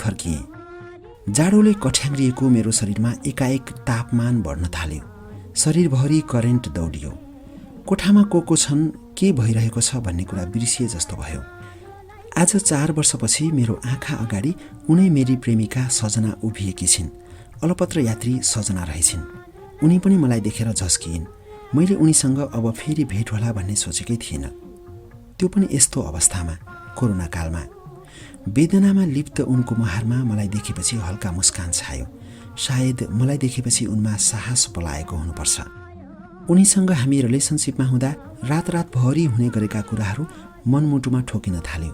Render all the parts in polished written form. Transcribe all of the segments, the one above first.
फर्किएँ। जाडोले कठ्याङ्ग्रिएको मेरो शरीरमा एकाएक तापमान बढ्न थाल्यो। शरीरभरि करेन्ट दौडियो। कोठामा को छन्, के भइरहेको छ भन्ने कुरा बिर्सिए जस्तो भयो। आज 4 वर्षपछि मेरो आँखा अगाडि उनै मेरी प्रेमिका सजना उभिएकी छिन्। अलपत्र यात्री सजना रहेछिन्। उनी पनि मलाई देखेर झस्किइन्। मैले उनीसँग अब फेरि भेट होला भन्ने सोचेकै थिइनँ, त्यो पनि यस्तो अवस्थामा, कोरोना कालमा। वेदनामा लिप्त उनको मुहारमा मलाई देखेपछि हल्का मुस्कान छायो। सायद मलाई देखेपछि उनमा साहस पलाएको हुनुपर्छ। उनीसँग हामी रिलेसनसिपमा हुँदा रातभरि हुने गरेका कुराहरू मनमुटुमा ठोकिन थाल्यो।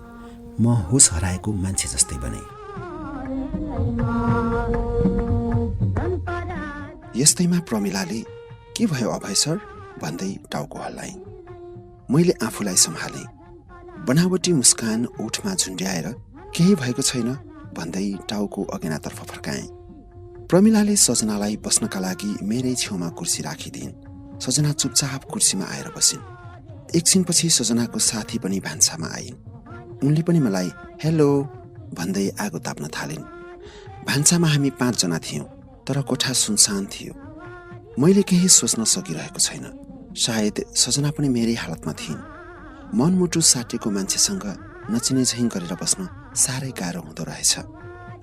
म होस हराएको मान्छे जस्तै बने। यस्तैमा प्रमिलाले के भयो अभय सर भन्दै टाउको हल्लाए। मैले आफूलाई सम्हालेँ। बनावटी मुस्कान ओठमा झुन्ड्याएर केही भएको छैन भन्दै टाउको अगेनातर्फ फर्काएँ। प्रमिलाले सजनालाई बस्नका लागि मेरै छेउमा कुर्सी राखिदिइन्। सजना चुपचाप कुर्सीमा आएर बसिन्। एकछिनपछि सजनाको साथी पनि भान्सामा आइन्। उनले पनि मलाई हेलो भन्दै आगो ताप्न थालिन्। भान्सामा हामी 5 जना थियौँ, तर कोठा सुनसान थियो। मैले केही सोच्न सकिरहेको छैन। सायद सजना पनि मेरै हालतमा थिइन्। मनमुटु साटेको मान्छेसँग नचिने झैँ गरेर बस्न साह्रै गाह्रो हुँदो रहेछ।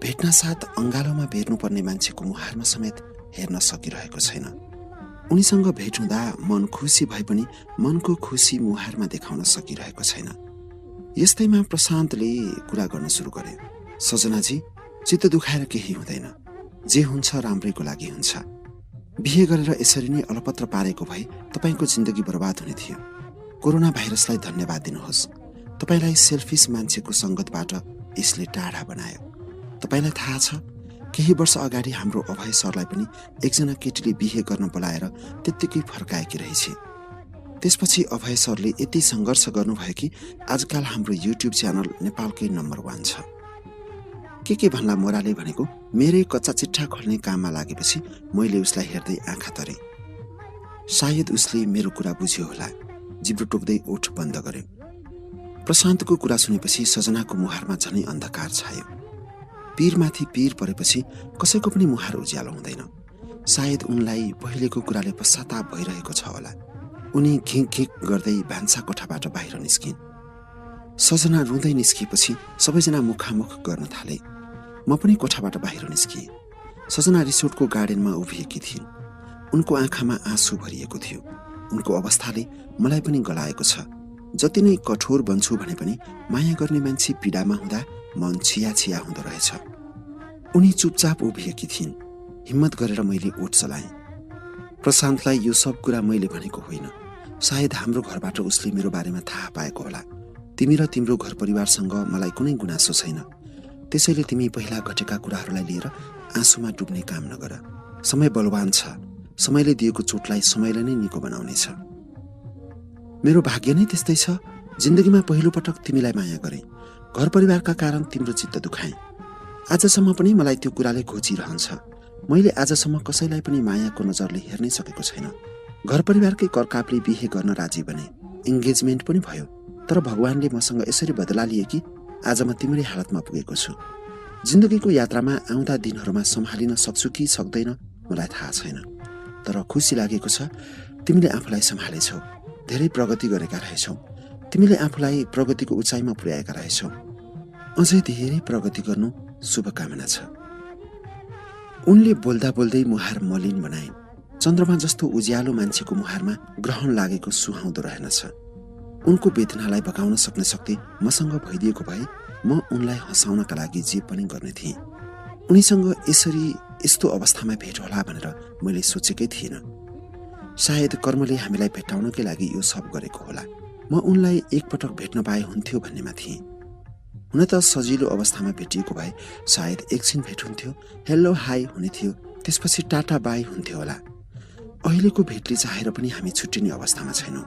भेट्न साथ अङ्गालोमा बेर्नुपर्ने मान्छेको मुहारमा समेत हेर्न सकिरहेको छैन। उनीसँग भेट हुँदा मन खुसी भए पनि मनको खुसी मुहारमा देखाउन सकिरहेको छैन। यस्तैमा प्रशान्तले कुरा गर्न सुरु गर्यो। सजनाजी, चित्त दुखाएर केही हुँदैन। जे हुन्छ राम्रैको लागि हुन्छ। बिहे गरेर यसरी नै अलपत्र पारेको भए तपाईँको जिन्दगी बर्बाद हुने थियो। कोरोना भाइरसलाई धन्यवाद दिनुहोस्। तपाईँलाई सेल्फिस मान्छेको सङ्गतबाट यसले टाढा बनायो। तपाईँलाई थाहा छ, केही वर्ष अगाडि हाम्रो अभय सरलाई पनि एकजना केटीले बिहे गर्न बोलाएर त्यत्तिकै फर्काएकी रहेछ। त्यसपछि अभय सरले यति सङ्घर्ष गर्नुभयो कि आजकल हाम्रो युट्युब च्यानल नेपालकै नम्बर 1 छ। के भन्ला मोराले भनेको मेरै कच्चा चिट्ठा खोल्ने काममा लागेपछि मैले उसलाई हेर्दै आँखा तरेँ। सायद उसले मेरो कुरा बुझ्यो होला। जिब्रो टोक्दै ओठ बन्द गर्यो। प्रशान्तको कुरा सुनेपछि सजनाको मुहारमा झनै अन्धकार छायो। पीरमाथि पीर परेपछि कसैको पनि मुहार उज्यालो हुँदैन। सायद उनलाई पहिलेको कुराले पश्चाताप भइरहेको छ होला। उनी घिक गर्दै भान्सा कोठाबाट बाहिर निस्किन्। सजना रुँदै निस्किएपछि सबैजना मुखामुख गर्न थाले। म पनि कोठाबाट बाहिर निस्किएँ। सजना रिसोर्टको गार्डनमा उभिएकी थिइन्। उनको आँखामा आँसु भरिएको थियो। उनको अवस्थाले मलाई पनि गलाएको छ। जति नै कठोर बन्छु भने पनि माया गर्ने मान्छे पीडामा हुँदा मन छिया हुँदो रहेछ। उनी चुपचाप उभिएकी थिइन्। हिम्मत गरेर मैले ओठ चलाएँ। प्रशान्तलाई यो सब कुरा मैले भनेको होइन। सायद हाम्रो घरबाट उसले मेरो बारेमा थाहा पाएको होला। तिमी र तिम्रो घर परिवारसँग मलाई कुनै गुनासो छैन। त्यसैले तिमी पहिला घटेका कुराहरूलाई लिएर आँसुमा डुब्ने काम नगर। समय बलवान छ। समयले दिएको चोटलाई समयले नै निको बनाउनेछ। मेरो भाग्य नै त्यस्तै छ। जिन्दगीमा पहिलो पटक तिमीलाई माया गरेँ। घर परिवारका कारण तिम्रो चित्त दुखाएँ। आजसम्म पनि मलाई त्यो कुराले घोचिरहन्छ। मैले आजसम्म कसैलाई पनि मायाको नजरले हेर्नै सकेको छैन। घर परिवारकै करकापले बिहे गर्न राजी बने। इन्गेजमेन्ट पनि भयो। तर भगवानले मसँग यसरी बदला लिए कि आज म तिम्रै हालतमा पुगेको छु। जिन्दगीको यात्रामा आउँदा दिनहरूमा सम्हालिन सक्छु कि सक्दैन मलाई थाहा छैन। तर खुसी लागेको छ तिमीले आफूलाई सम्हालेछौ। धेरै प्रगति गरेका रहेछौ। तिमीले आफूलाई प्रगतिको उचाइमा पुर्याएका रहेछौ। अझै धेरै प्रगति गर्नु शुभकामना छ। उनले बोल्दा बोल्दै मुहार मलिन बनाइन्। चन्द्रमा जस्तो उज्यालो मान्छेको मुहारमा ग्रहण लागेको सुहाउँदो रहेनछ। उनको वेदनालाई भगाउन सक्ने शक्ति मसँग भइदिएको भए म उनलाई हँसाउनका लागि जे पनि गर्ने थिएँ। उनीसँग यसरी यस्तो अवस्थामा भेट होला भनेर मैले सोचेकै थिइनँ। सायद कर्मले हामीलाई भेट्टाउनकै लागि यो सब गरेको होला। म उनलाई एकपटक भेट्न पाए हुन्थ्यो भन्नेमा थिएँ। हुन त सजिलो अवस्थामा भेटिएको भए सायद एकछिन भेट हुन्थ्यो, हेलो हाई हुने थियो, त्यसपछि टाटा बाई हुन्थ्यो होला। अहिलेको भेटले चाहेर पनि हामी छुट्टिने अवस्थामा छैनौँ।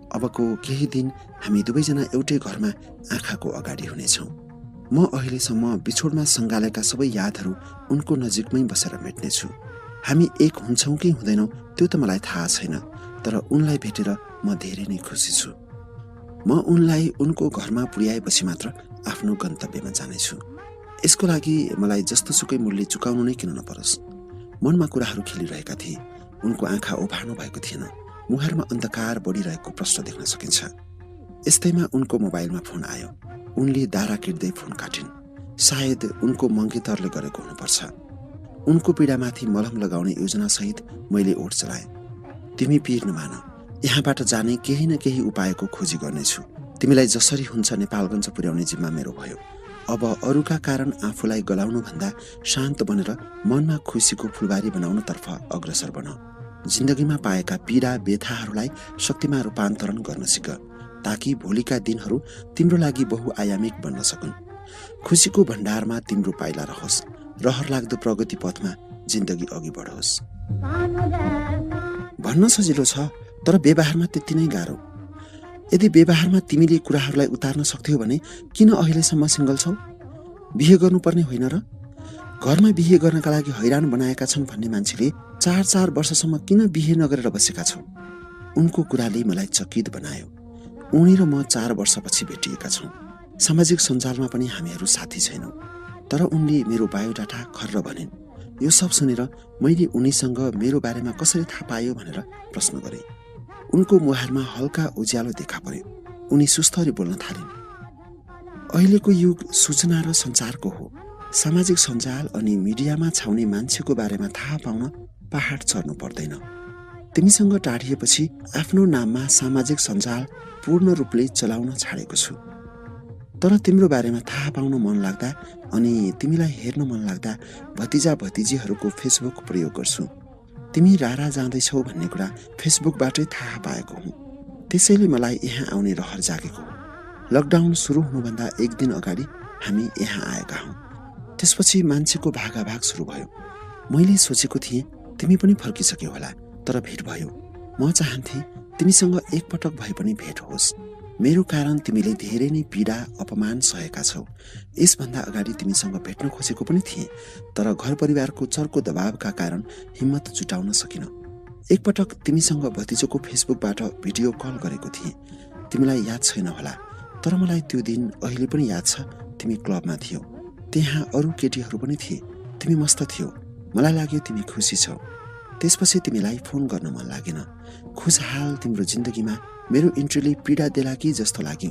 अबको केही दिन हामी दुवैजना एउटै घरमा आँखाको अगाडि हुनेछौँ। म अहिलेसम्म बिछोडमा सङ्गालेका सबै यादहरू उनको नजिकमै बसेर मेट्नेछु। हामी एक हुन्छौँ कि हुँदैनौँ त्यो त मलाई थाहा छैन। तर उनलाई भेटेर म धेरै नै खुसी छु। म उनलाई उनको घरमा पुर्याएपछि मात्र आफ्नो गन्तव्यमा जानेछु। यसको लागि मलाई जस्तोसुकै मूल्य चुकाउनु नै किन नपरोस्। मनमा कुराहरू खेलिरहेका थिए। उनको आँखा ओभानो भएको थिएन। मुहारमा अन्धकार बढिरहेको प्रश्न देख्न सकिन्छ। यस्तैमा उनको मोबाइलमा फोन आयो। उनले दारा किट्दै फोन काटिन्। सायद उनको मङ्गेतरले गरेको हुनुपर्छ। उनको पीडामाथि मलम लगाउने योजनासहित मैले ओठ चलाएँ। तिमी पिर नमान, यहाँबाट जाने केही न केही उपायको खोजी गर्नेछु। तिमीलाई जसरी हुन्छ नेपालगञ्ज पुर्याउने जिम्मा मेरो भयो। अब अरूका कारण आफूलाई गलाउनु भन्दा शान्त बनेर मनमा खुसीको फुलबारी बनाउनतर्फ अग्रसर बन। जिन्दगीमा पाएका पीडा व्यथाहरूलाई शक्तिमा रूपान्तरण गर्न सिक, ताकि भोलिका दिनहरू तिम्रो लागि बहुआयामिक बन्न सकुन्। खुसीको भण्डारमा तिम्रो पाइला रहोस्। रहर लाग्दो प्रगति पथमा जिन्दगी अघि बढोस्। भन्न सजिलो छ, तर व्यवहारमा त्यति नै गाह्रो। यदि व्यवहारमा तिमीले कुराहरूलाई उतार्न सक्थ्यौ भने किन अहिलेसम्म सिङ्गल छौ? बिहे गर्नुपर्ने होइन र? घरमा बिहे गर्नका लागि हैरान बनाएका छन् भन्ने मान्छेले 4 वर्षसम्म किन बिहे नगरेर बसेका छौ? उनको कुराले मलाई चकित बनायो। उनी र म 4 वर्षपछि भेटिएका छौँ। सामाजिक सञ्जालमा पनि हामीहरू साथी छैनौँ। तर उनले मेरो बायोडाटा खर्र भनिन्। यो सब सुनेर मैले उनीसँग मेरो बारेमा कसरी थाहा पायो भनेर प्रश्न गरेँ। उनको मुहारमा हल्का उज्यालो देखा पर्यो। उनी सुस्तरी बोल्न थालिन्। अहिलेको युग सूचना र सञ्चारको हो। सामाजिक सञ्जाल अनि मिडियामा छाउने मान्छेको बारेमा थाहा पाउन पहाड चढ्नु पर्दैन। तिमीसँग टाढिएपछि आफ्नो नाममा सामाजिक सञ्जाल पूर्ण रूपले चलाउन छाडेको छु। तर तिम्रो बारेमा थाहा पाउन मन लाग्दा अनि तिमीलाई हेर्न मन लाग्दा भतिजा भतिजीहरूको फेसबुक प्रयोग गर्छु। तिमी रारा जाँदैछौ भन्ने कुरा फेसबुकबाटै थाहा पाएको हुँ। त्यसैले मलाई यहाँ आउने रहर जागेको हो। लकडाउन सुरु हुनुभन्दा 1 दिन अगाडि हामी यहाँ आएका हौँ। त्यसपछि मान्छेको भागाभाग सुरु भयो। मैले सोचेको थिएँ तिमी पनि फर्किसक्यौ होला, तर भेट भयो। म चाहन्थे तिमीसँग एकपटक भए पनि भेट होस्। मेरो कारण तिमीले धेरै नै पीडा अपमान सहेका छौ। यसभन्दा अगाडि तिमीसँग भेट्न खोजेको पनि थिएँ, तर घर परिवारको चर्को दबावका कारण हिम्मत जुटाउन सकिन। एकपटक तिमीसँग भतिजोको फेसबुकबाट भिडियो कल गरेको थिएँ। तिमीलाई याद छैन होला, तर मलाई त्यो दिन अहिले पनि याद छ। तिमी क्लबमा थियौ। त्यहाँ अरू केटीहरू पनि थिए। तिमी मस्त थियौ। मलाई लाग्यो तिमी खुसी छौ। त्यसपछि तिमीलाई फोन गर्न मन लागेन। खुशहाल तिम्रो जिन्दगीमा मेरो इन्ट्रीले पीडा देला कि जस्तो लाग्यो।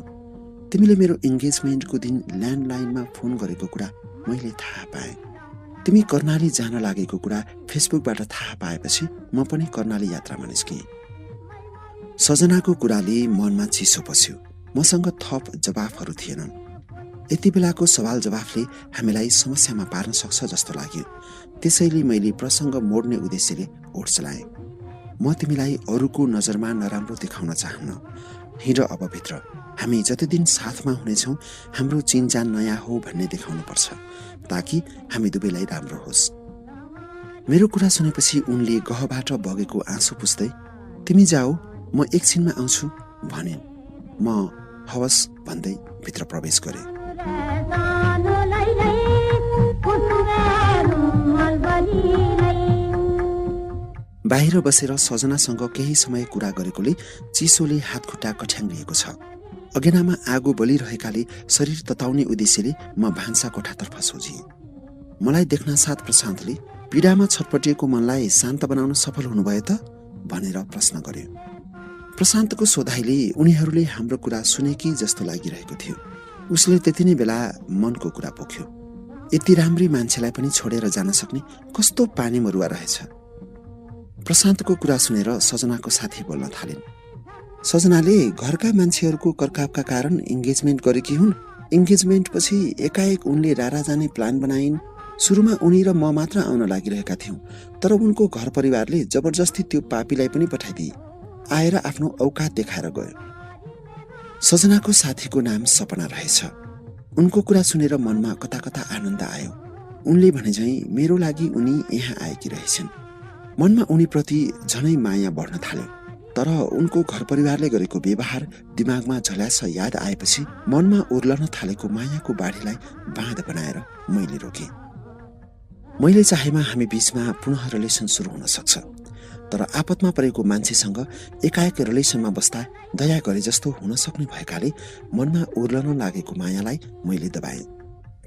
तिमीले मेरो इन्गेजमेन्टको दिन ल्यान्डलाइनमा फोन गरेको कुरा मैले थाहा पाएँ। तिमी कर्णाली जान लागेको कुरा फेसबुकबाट थाहा पाएपछि म पनि कर्णाली यात्रामा निस्केँ। सजनाको कुराले मनमा चिसो पस्यो। मसँग थप जवाफहरू थिएनन्। यति बेलाको सवाल जवाफले हामीलाई समस्यामा पार्न सक्छ जस्तो लाग्यो। त्यसैले मैले प्रसङ्ग मोड्ने उद्देश्यले ओठ चलाएँ। म तिमीलाई अरूको नजरमा नराम्रो देखाउन चाहन्न। हिँड अब भित्र। हामी जति दिन साथमा हुनेछौँ हाम्रो चिनजान नयाँ हो भन्ने देखाउनुपर्छ, ताकि हामी दुवैलाई राम्रो होस्। मेरो कुरा सुनेपछि उनले गहबाट बगेको आँसु पुस्दै तिमी जाऊ, म एकछिनमा आउँछु भनिन्। म हवस् भन्दै भित्र प्रवेश गरेँ। बाहिर बसेर सजनासँग केही समय कुरा गरेकोले चिसोले हातखुट्टा कठ्याङ्ग्रिएको छ। अगेनामा आगो बलिरहेकाले शरीर तताउने उद्देश्यले म भान्सा कोठातर्फ सोझेँ। मलाई देख्न साथ प्रशान्तले पीडामा छटपटिएको मनलाई शान्त बनाउन सफल हुनुभयो त भनेर प्रश्न गर्यो। प्रशान्तको सोधाइले उनीहरूले हाम्रो कुरा सुनेकी जस्तो लागिरहेको थियो। उसले त्यति नै बेला मनको कुरा पोख्यो। यति राम्री मान्छेलाई पनि छोडेर जान सक्ने कस्तो पानी मरुवा रहेछ। प्रशान्तको कुरा सुनेर सजनाको साथी बोल्न थालिन्। सजनाले घरका मान्छेहरूको कर्कापका कारण इन्गेजमेन्ट गरेकी हुन्। इन्गेजमेन्ट पछि एकाएक उनले रारा जाने प्लान बनाइन्। सुरुमा उनी र म मात्र आउन लागिरहेका थियौँ, तर उनको घर परिवारले जबरजस्ती त्यो पापीलाई पनि पठाइदिए। आएर आफ्नो औकात देखाएर गयो। सजनाको साथीको नाम सपना रहेछ। उनको कुरा सुनेर मनमा कता कता आनन्द आयो। उनले भने झैँ मेरो लागि उनी यहाँ आएकी रहेछन्। मनमा उनीप्रति झनै माया बढ्न थाल्यो। तर उनको घर परिवारले गरेको व्यवहार दिमागमा झल्यास याद आएपछि मनमा उर्लन थालेको मायाको बाढीलाई बाँध बनाएर मैले रोकेँ। मैले चाहेमा हामी बीचमा पुनः रिलेसन सुरु हुन सक्छ, तर आपतमा परेको मान्छेसँग एकाएक रिलेसनमा बस्दा दया गरे जस्तो हुन सक्ने भएकाले मनमा उर्लन लागेको मायालाई मैले दबाएँ।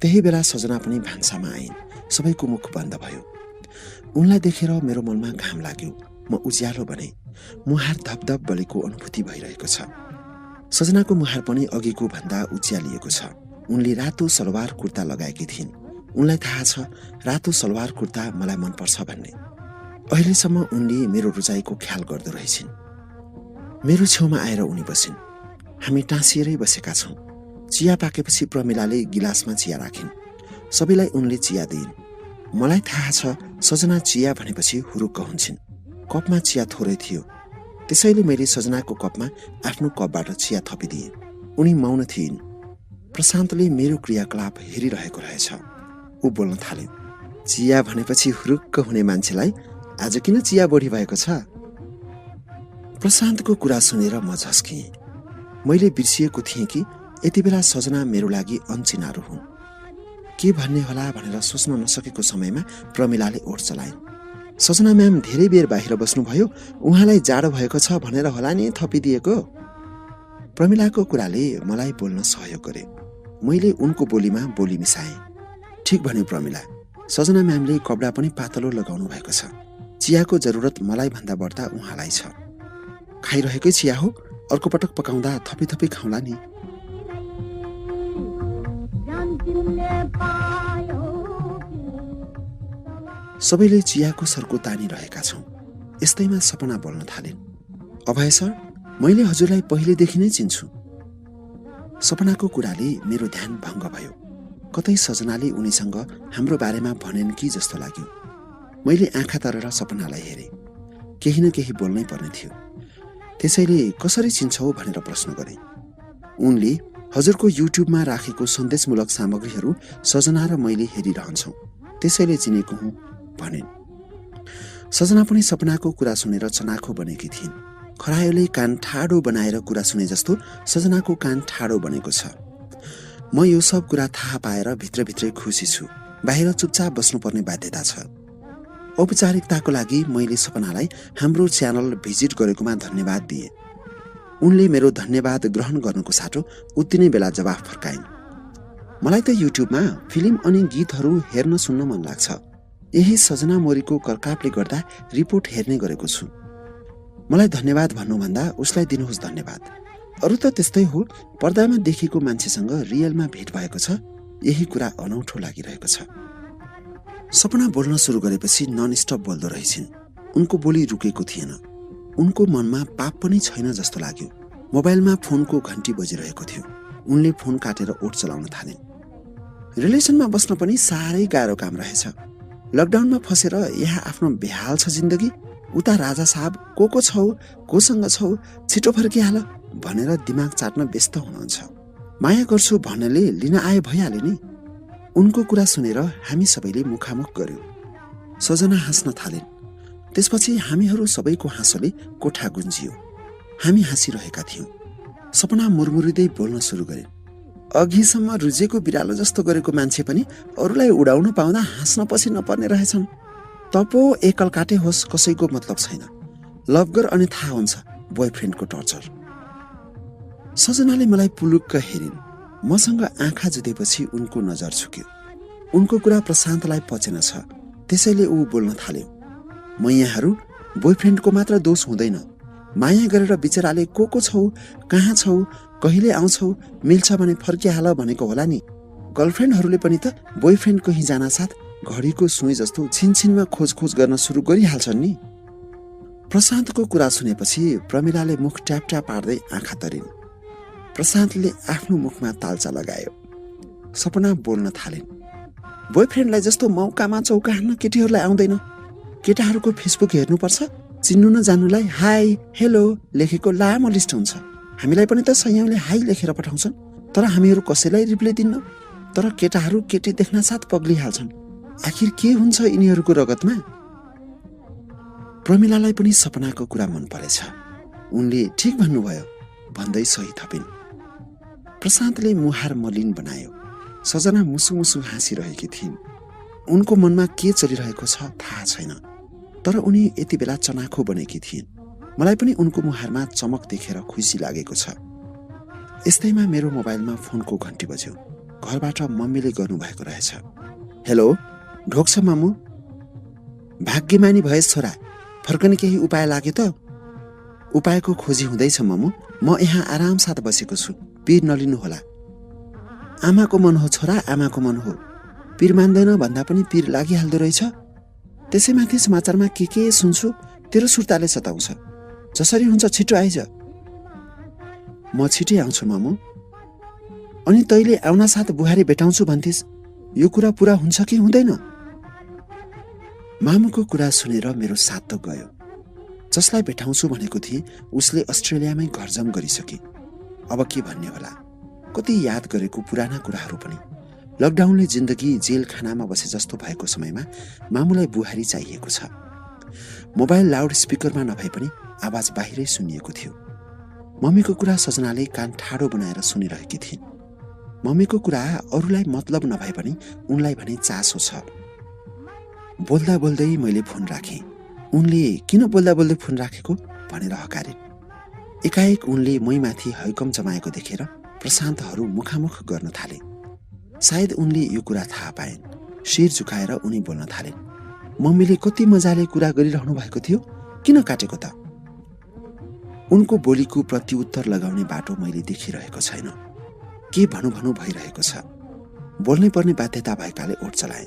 त्यही बेला सजना पनि भान्सामा आइन्। सबैको मुख बन्द भयो। उनलाई देखेर मेरो मनमा घाम लाग्यो। म उज्यालो बने। मुहार धपधप बलेको अनुभूति भइरहेको छ। सजनाको मुहार पनि अघिको भन्दा उज्यालिएको छ। उनले रातो सलवार कुर्ता लगाएकी थिइन्। उनलाई थाहा छ रातो सलवार कुर्ता मलाई मनपर्छ भन्ने। अहिलेसम्म उनले मेरो रुचाइको ख्याल गर्दो रहेछिन्। मेरो छेउमा आएर उनी बसिन्। हामी टाँसिएरै बसेका छौँ। चिया पाकेपछि प्रमिलाले गिलासमा चिया राखिन्। सबैलाई उनले चिया दिइन्। मलाई थाहा छ सजना चिया भनेपछि हुरुक्क हुन्छन्। कपमा चिया थोरै थियो, त्यसैले मैले सजनाको कपमा आफ्नो कपबाट चिया थपिदिएँ। उनी मौन थिइन्। प्रशान्तले मेरो क्रियाकलाप हेरिरहेको रहेछ। ऊ बोल्न थाल्यो, चिया भनेपछि हुरुक्क हुने मान्छेलाई आज किन चिया बढी भएको छ? प्रशान्तको कुरा सुनेर म झस्किएँ। मैले बिर्सिएको थिएँ कि यति बेला सजना मेरो लागि अनचिनारो हुन्। के भन्ने होला भनेर सोच्न नसकेको समयमा प्रमिलाले ओठ चलाइन्। सजना म्याम धेरै बेर बाहिर बस्नुभयो, उहाँलाई जाडो भएको छ भनेर होला नि थपिदिएको। प्रमिलाको कुराले मलाई बोल्न सहयोग गरे। मैले उनको बोलीमा बोली मिसाएँ। ठिक भन्यो प्रमिला, सजना म्यामले कपडा पनि पातलो लगाउनु भएको छ। चियाको जरुरत मलाई भन्दा बढ्ता उहाँलाई छ। खाइरहेकै चिया हो, अर्को पटक पकाउँदा थपी थपी खाउँला नि। सबैले चियाको सर्को तानिरहेका छौँ। यस्तैमा सपना बोल्न थालिन्। अभय सर, मैले हजुरलाई पहिलेदेखि नै चिन्छु। सपनाको कुराले मेरो ध्यान भङ्ग भयो। कतै सजनाले उनीसँग हाम्रो बारेमा भनेन् कि जस्तो लाग्यो। मैले आँखा तरेर सपनालाई हेरेँ। केही न केही बोल्नै पर्ने थियो। त्यसैले कसरी चिन्छौ भनेर प्रश्न गरेँ। उनले हजुरको युट्युबमा राखेको सन्देशमूलक सामग्रीहरू सजना र मैले हेरिरहन्छौँ, त्यसैले चिनेको हुँ भनिन्। सजना पनि सपनाको कुरा सुनेर चनाखो बनेकी थिइन्। खरायोले कान ठाडो बनाएर कुरा सुने जस्तो सजनाको कान ठाडो बनेको छ। म यो सब कुरा थाहा पाएर भित्रभित्रै खुसी छु। बाहिर चुपचाप बस्नुपर्ने बाध्यता छ। औपचारिकताको लागि मैले सपनालाई हाम्रो च्यानल भिजिट गरेकोमा धन्यवाद दिएँ। उनले मेरो धन्यवाद ग्रहण गर्नुको साटो उत्तिनै बेला जवाफ फर्काइन्। मलाई त युट्युबमा फिल्म अनि गीतहरू हेर्न सुन्न मन लाग्छ। यही सजना मोरीको कर्कापले गर्दा रिपोर्ट हेर्ने गरेको छु। मलाई धन्यवाद भन्नुभन्दा उसलाई दिनुहोस् धन्यवाद। अरू त त्यस्तै हो, पर्दामा देखेको मान्छेसँग रियलमा भेट भएको छ, यही कुरा अनौठो लागिरहेको छ। सपना बोल्न सुरु गरेपछि ननस्टप बोल्दो रहेछिन्। उनको बोली रुकेको थिएन। उनको मनमा पाप पनि छैन जस्तो लाग्यो। मोबाइलमा फोनको घन्टी बजिरहेको थियो। उनले फोन काटेर ओठ चलाउन थालिन्। रिलेसनमा बस्न पनि साह्रै गाह्रो काम रहेछ। लकडाउनमा फसेर यहाँ आफ्नो बेहाल छ जिन्दगी। उता राजा साहब को छौ, कोसँग छौ, छिटो फर्किहाल भनेर दिमाग चाट्न व्यस्त हुनुहुन्छ। माया गर्छु भन्नले लिन आए भइहाल्यो नि। उनको कुरा सुनेर हामी सबैले मुखामुख गर्यौं। सजना हाँस्न थालिन्। त्यसपछि हामीहरू सबैको हाँसोले कोठा गुन्जियो। हामी हाँसिरहेका थियौं। सपना मुरमुरिँदै बोल्न सुरु गरिन्। अघिसम्म रुजेको बिरालो जस्तो गरेको मान्छे पनि अरूलाई उडाउन पाउँदा हाँस्न पछि नपर्ने रहेछन्। तपो एकल काटे होस् कसैको मतलब छैन। लभ गर अनि थाहा हुन्छ बोयफ्रेन्डको टर्चर। सजनाले मलाई पुलुक्क हेरिन्। मसँग आँखा जुधेपछि उनको नजर छुक्यो। उनको कुरा प्रशान्तलाई पचेन छ, त्यसैले ऊ बोल्न थाल्यो। मैयाहरू बोयफ्रेन्डको मात्र दोष हुँदैन। माया गरेर बिचराले को छौ, कहाँ छौ, कहिले आउँछौ, मिल्छ भने फर्किहाल भनेको होला नि। गर्लफ्रेन्डहरूले पनि त बोयफ्रेन्ड कहीँ जान साथ घडीको सुई जस्तो छिनछिनमा खोजखोज गर्न सुरु गरिहाल्छन् नि। प्रशान्तको कुरा सुनेपछि प्रमिलाले मुख ट्यापट्याप पार्दै आँखा तरिन्। प्रशान्तले आफ्नो मुखमा तालचा लगायो। सपना बोल्न थालिन्। बोयफ्रेन्डलाई जस्तो मौकामा चौका हान्न केटीहरूलाई आउँदैन। केटाहरूको फेसबुक हेर्नुपर्छ, चिन्नु नजान्नुलाई हाई हेलो लेखेको लामो लिस्ट हुन्छ। हामीलाई पनि त सयौंले हाई लेखेर पठाउँछन्, तर हामीहरू कसैलाई रिप्लाई दिन्न। तर केटाहरू केटी देख्न साथ पग्लिहाल्छन्। आखिर के हुन्छ यिनीहरूको रगतमा? प्रमिलालाई पनि सपनाको कुरा मन परेछ। उनले ठिक भन्नुभयो भन्दै सही थपिन्। प्रशान्तले मुहार मलिन बनायो। सजना मुसु मुसु हाँसिरहेकी थिइन्। उनको मनमा के चलिरहेको छ थाहा छैन, तर उनी यति बेला चनाखो बनेकी थिइन्। मलाई पनि उनको मुहारमा चमक देखेर खुसी लागेको छ। यस्तैमा मेरो मोबाइलमा फोनको घन्टी बज्यो। घरबाट मम्मीले गर्नुभएको रहेछ। हेलो, ढोक्छ मामु? भाग्यमानी भएस छोरा, फर्कने केही उपाय लाग्यो त? उपायको खोजी हुँदैछ मामु, म यहाँ आरामसाथ बसेको छु, पिर नलिनु होला। आमाको मन हो छोरा, आमाको मन हो। पिर मान्दैन भन्दा पनि पिर लागिहाल्दो रहेछ। त्यसैमाथि समाचारमा के सुन्छु तेरो सुर्ताले सताउँछ। जसरी हुन्छ छिटो आइज। म छिटै आउँछु मामु। अनि तैँले आउना साथ बुहारी भेटाउँछु भन्थिस्, यो कुरा पुरा हुन्छ कि हुँदैन? मामुको कुरा सुनेर मेरो साथ त गयो। जसलाई भेटाउँछु भनेको थिएँ उसले अस्ट्रेलियामै घरजम गरिसके। अब के भन्ने होला? कति याद गरेको पुराना कुराहरू पनि। लकडाउनले जिन्दगी जेल खानामा बसे जस्तो भएको समयमा मामुलाई बुहारी चाहिएको छ। मोबाइल लाउड स्पिकरमा नभए पनि आवाज बाहिरै सुनिएको थियो। मम्मीको कुरा सजनाले कान ठाडो बनाएर सुनिरहेकी थिइन्। मम्मीको कुरा अरूलाई मतलब नभए पनि उनलाई भने चासो छ। बोल्दा बोल्दै मैले फोन राखेँ। उनले किन बोल्दा बोल्दै फोन राखेको भनेर हकारिन्। एकाएक उनले मैमाथि हैकम जमाएको देखेर प्रशान्तहरू मुखामुख गर्न थाले। सायद उनले यो कुरा थाहा पाइन्। शिर झुकाएर उनी बोल्न थालिन्। मम्मीले कति मजाले कुरा गरिरहनु भएको थियो, किन काटेको त? उनको बोलीको प्रत्युत्तर लगाउने बाटो मैले देखिरहेको छैन। के भनु भइरहेको छ। बोल्नै पर्ने बाध्यता भएकाले ओठ चलाए।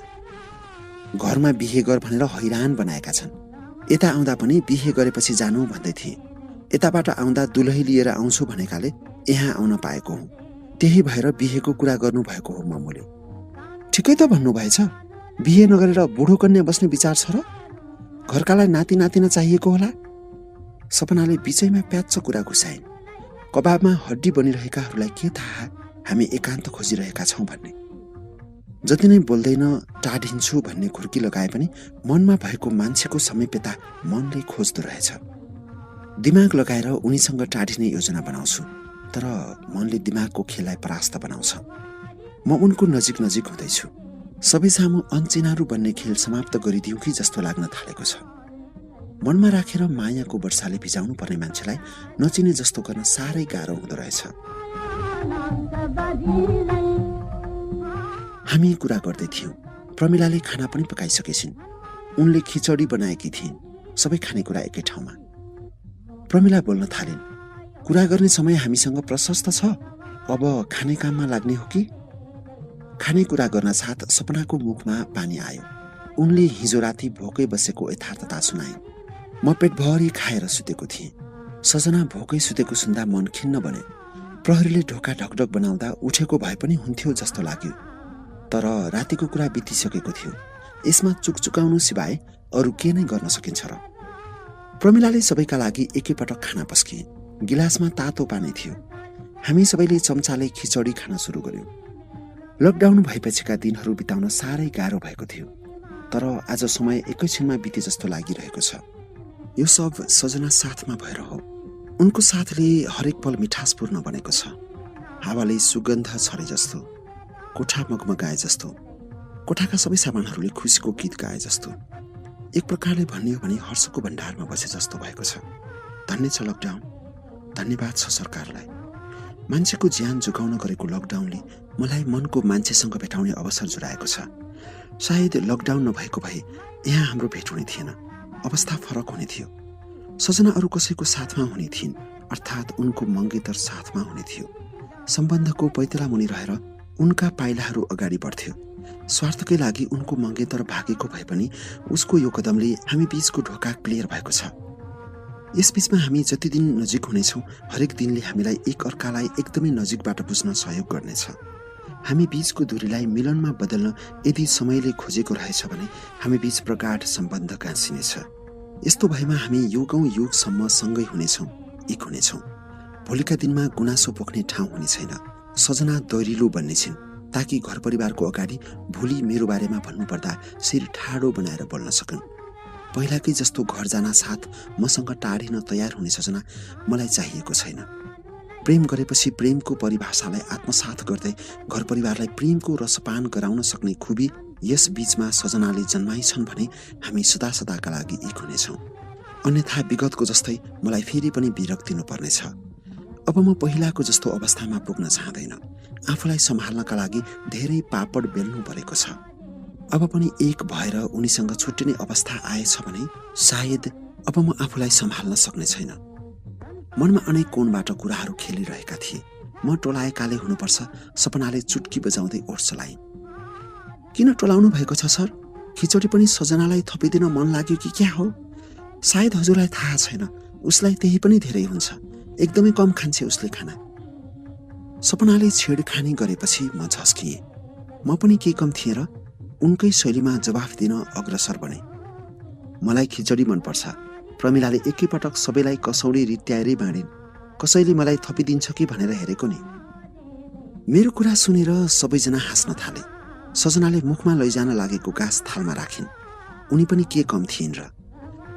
घरमा बिहे गर भनेर हैरान बनाएका छन्। यता आउँदा पनि बिहे गरेपछि जानु भन्दै थिए। यताबाट आउँदा दुलही लिएर आउँछु भनेकाले यहाँ आउन पाएको हुँ। त्यही भएर बिहेको कुरा गर्नुभएको हो मम्मुले। ठिकै त भन्नुभएछ। बिहे नगरेर बुढो कन्या बस्ने विचार छ र? घरकालाई नाति नातिना चाहिएको होला। सपनाले बिचैमा प्याच्च कुरा घुसाइन्। कबाबमा हड्डी बनिरहेकाहरूलाई के थाहा हामी एकान्त खोजिरहेका छौँ भन्ने। जति नै बोल्दैन टाढिन्छु भन्ने खुर्की लगाए पनि मनमा भएको मान्छेको समीपता मनले खोज्दो रहेछ। दिमाग लगाएर उनीसँग टाढिने योजना बनाउँछु, तर मनले दिमागको खेललाई परास्त बनाउँछ। म उनको नजिक नजिक हुँदैछु। सबै सामु अनचिनाहरू बन्ने खेल समाप्त गरिदिउँ कि जस्तो लाग्न थालेको छ। मनमा राखेर मायाको वर्षाले भिजाउनु पर्ने मान्छेलाई नचिने जस्तो गर्न साह्रै गाह्रो हुँदो रहेछ। हामी कुरा गर्दै थियौँ। प्रमिलाले खाना पनि पकाइसकेछिन्। उनले खिचडी बनाएकी थिइन्। सबै खानेकुरा एकै ठाउँमा। प्रमिला बोल्न थालिन्। कुरा गर्ने समय हामीसँग प्रशस्त छ। अब खाने काममा लाग्ने हो कि? खानेकुरा गर्न साथ सपनाको मुखमा पानी आयो। उनले हिजो राति भोकै बसेको यथार्थता सुनाइन्। म पेटभरि खाएर सुतेको थिएँ। सजना भोकै सुतेको सुन्दा मन खिन्न बने। प्रहरीले ढोका ढकढक बनाउँदा उठेको भए पनि हुन्थ्यो जस्तो लाग्यो। तर रातिको कुरा बितिसकेको थियो। यसमा चुकचुकाउनु सिवाय अरू के नै गर्न सकिन्छ र? प्रमिलाले सबैका लागि एकैपटक खाना पस्किए। गिलासमा तातो पानी थियो। हामी सबैले चम्चाले खिचडी खान सुरु गर्यौं। लकडाउन भएपछिका दिनहरू बिताउन साह्रै गाह्रो भएको थियो। तर आज समय एकैछिनमा बिते जस्तो लागिरहेको छ। यो सब सजना साथमा भएर हो। उनको साथले हरेक पल मिठासपूर्ण बनेको छ। हावाले सुगन्ध छरे जस्तो, कोठा मगमगाए जस्तो, कोठाका सबै सामानहरूले खुसीको गीत गाए जस्तो। एक प्रकारले भन्ने हो भने हर्षको भण्डारमा बसे जस्तो भएको छ। धन्य छ लकडाउन। धन्यवाद छ सरकारलाई। मान्छेको ज्यान जोगाउन गरेको लकडाउनले मलाई मनको मान्छेसँग भेटाउने अवसर जुराएको छ। सायद लकडाउन नभएको भए यहाँ हाम्रो भेट हुने थिएन। अवस्था फरक हुने थियो। सजना अरू कसैको साथमा हुने थिइन्, अर्थात् उनको मङ्गेतर साथमा हुने थियो। सम्बन्धको पैतला मुनि रहेर उनका पाइलाहरू अगाडि बढ्थ्यो। स्वार्थकै लागि उनको मङ्गेतर भागेको भए पनि उसको यो कदमले हामी बीचको ढोका क्लियर भएको छ। यसबीचमा हामी जति दिन नजिक हुनेछौँ हरेक दिनले हामीलाई एक अर्कालाई एकदमै नजिकबाट बुझ्न सहयोग गर्नेछ। हामी बीचको दूरीलाई मिलनमा बदल्न यदि समयले खोजेको रहेछ भने हामी बीच प्रगाढ सम्बन्ध गाँसिनेछ। यस्तो भएमा हामी युगौं युगसम्म सँगै हुनेछौँ, एक हुनेछौँ। भोलिका दिनमा गुनासो पोख्ने ठाउँ हुने छैन। सजना दैरिलो बन्ने छिन् ताकि घर परिवारको अगाडि भोलि मेरो बारेमा भन्नुपर्दा शिर ठाडो बनाएर बोल्न सकन्। पहिलाकै जस्तो घर जान साथ मसँग टाढिन तयार हुने सजना मलाई चाहिएको छैन। प्रेम गरेपछि प्रेमको परिभाषालाई आत्मसात गर्दै घर परिवारलाई प्रेमको रसपान गराउन सक्ने खुबी यस बीचमा सजनाले जन्माइछन् भने हामी सदा सदाका लागि एक हुनेछौँ। अन्यथा विगतको जस्तै मलाई फेरि पनि विरक्ति दिनुपर्नेछ। अब म पहिलाको जस्तो अवस्थामा पुग्न चाहँदैन। आफूलाई सम्हाल्नका लागि धेरै पापड बेल्नु परेको छ। अब पनि एक भएर उनीसँग छुट्टिने अवस्था आएछ भने सायद अब म आफूलाई सम्हाल्न सक्ने छैन। मनमा अनेक कोणबाट कुराहरू खेलिरहेका थिए। म टोलाएकाले हुनुपर्छ, सपनाले चुट्की बजाउँदै ओठ चलाइन्। किन टोलाउनु भएको छ सर? खिचडी पनि सजनालाई थपिदिन मन लाग्यो कि क्या हो? सायद हजुरलाई थाहा छैन, उसलाई त्यही पनि धेरै हुन्छ। एकदमै कम खान्छे उसले खाना। सपनाले छेडखानी गरेपछि म झस्किएँ। म पनि के कम थिएँ र? उनकै शैलीमा जवाफ दिन अग्रसर बने। मलाई खिचडी मनपर्छ। प्रमिलाले एकैपटक सबैलाई कसौडी रित्याएरै बाँडिन्। कसैले मलाई थपिदिन्छ कि भनेर हेरेको नि। मेरो कुरा सुनेर सबैजना हाँस्न थाले। सजनाले मुखमा लैजान लागेको गाँस थालमा राखिन्। उनी पनि के कम थिइन् र?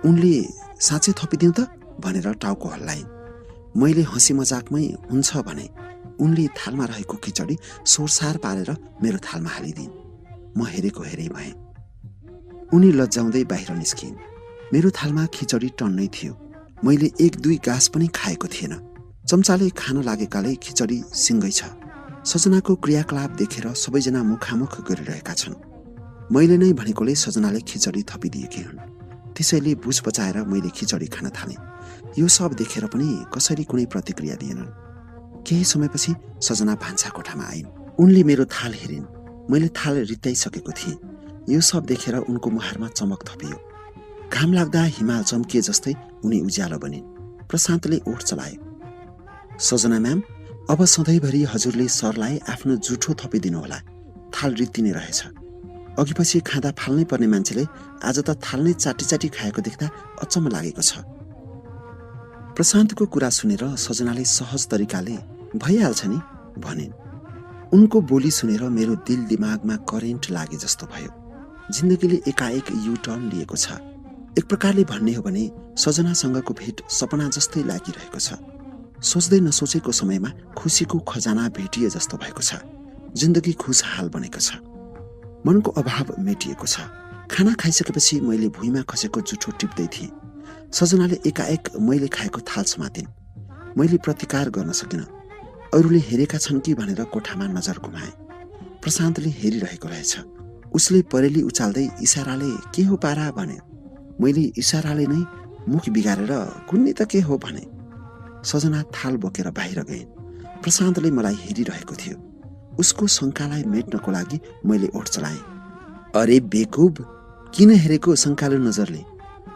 उनले साँच्चै थपिदिउँ त भनेर टाउको हल्लाइन्। मैले हँसी मजाकमै हुन्छ भने उनले थालमा रहेको खिचडी सोरसार पारेर मेरो थालमा हालिदिन्। म हेरेको हेरै भएँ। उनी लज्जाउँदै बाहिर निस्किन्। मेरो थालमा खिचडी टन्नै थियो। मैले एक दुई गाँस पनि खाएको थिएन। चम्चाले खान लागेकाले खिचडी सिङ्गै छ। सजनाको क्रियाकलाप देखेर सबैजना मुखामुख गरिरहेका छन्। मैले नै भनेकोले सजनाले खिचडी थपिदिएकी हुन्। त्यसैले बुझ बचाएर मैले खिचडी खान थालेँ। यो सब देखेर पनि कसैले कुनै प्रतिक्रिया दिएनन्। केही समयपछि सजना भान्सा कोठामा आइन्। उनले मेरो थाल हेरिन्। मैले थाल रित्ताइसकेको थिएँ। यो सब देखेर उनको मुहारमा चमक थपियो। घाम लाग्दा हिमाल चम्किए जस्तै उनी उज्यालो बनिन्। प्रशान्तले ओठ चलायो। सजना म्याम, अब सधैँभरि हजुरले सरलाई आफ्नो जुठो थपिदिनुहोला। थाल रित्तिने रहेछ। अघिपछि खाँदा फाल्नै पर्ने मान्छेले आज त थाल नै चाटी चाटी खाएको देख्दा अचम्म लागेको छ। प्रशान्तको कुरा सुनेर सजनाले सहज तरिकाले भइहाल्छ नि भनिन्। उनको बोली सुनेर मेरो दिल दिमागमा करेन्ट लागे जस्तो भयो। जिन्दगीले एकाएक यु टर्न लिएको छ। एक प्रकारले भन्ने हो भने सजनासँगको भेट सपना जस्तै लागिरहेको छ। सोच्दै नसोचेको समयमा खुसीको खजाना भेटिए जस्तो भएको छ। जिन्दगी खुशहाल बनेको छ। मनको अभाव मेटिएको छ। खाना खाइसकेपछि मैले भुइँमा खसेको जुठो टिप्दै थिएँ। सजनाले एकाएक मैले खाएको थाल समातिन्। मैले प्रतिकार गर्न सकिनँ। अरूले हेरेका छन् कि भनेर कोठामा नजर घुमाएँ। प्रशान्तले हेरिरहेको रहेछ। उसले परेली उचाल्दै इसाराले के हो पारा भने। मैले इसाराले नै मुख बिगारेर कुन्नी त के हो भने। सजना थाल बोकेर बाहिर गइन्। प्रशान्तले मलाई हेरिरहेको थियो। उसको शङ्कालाई मेट्नको लागि मैले ओठ चलाएँ। अरे बेकुब, किन हेरेको शङ्कालु नजरले?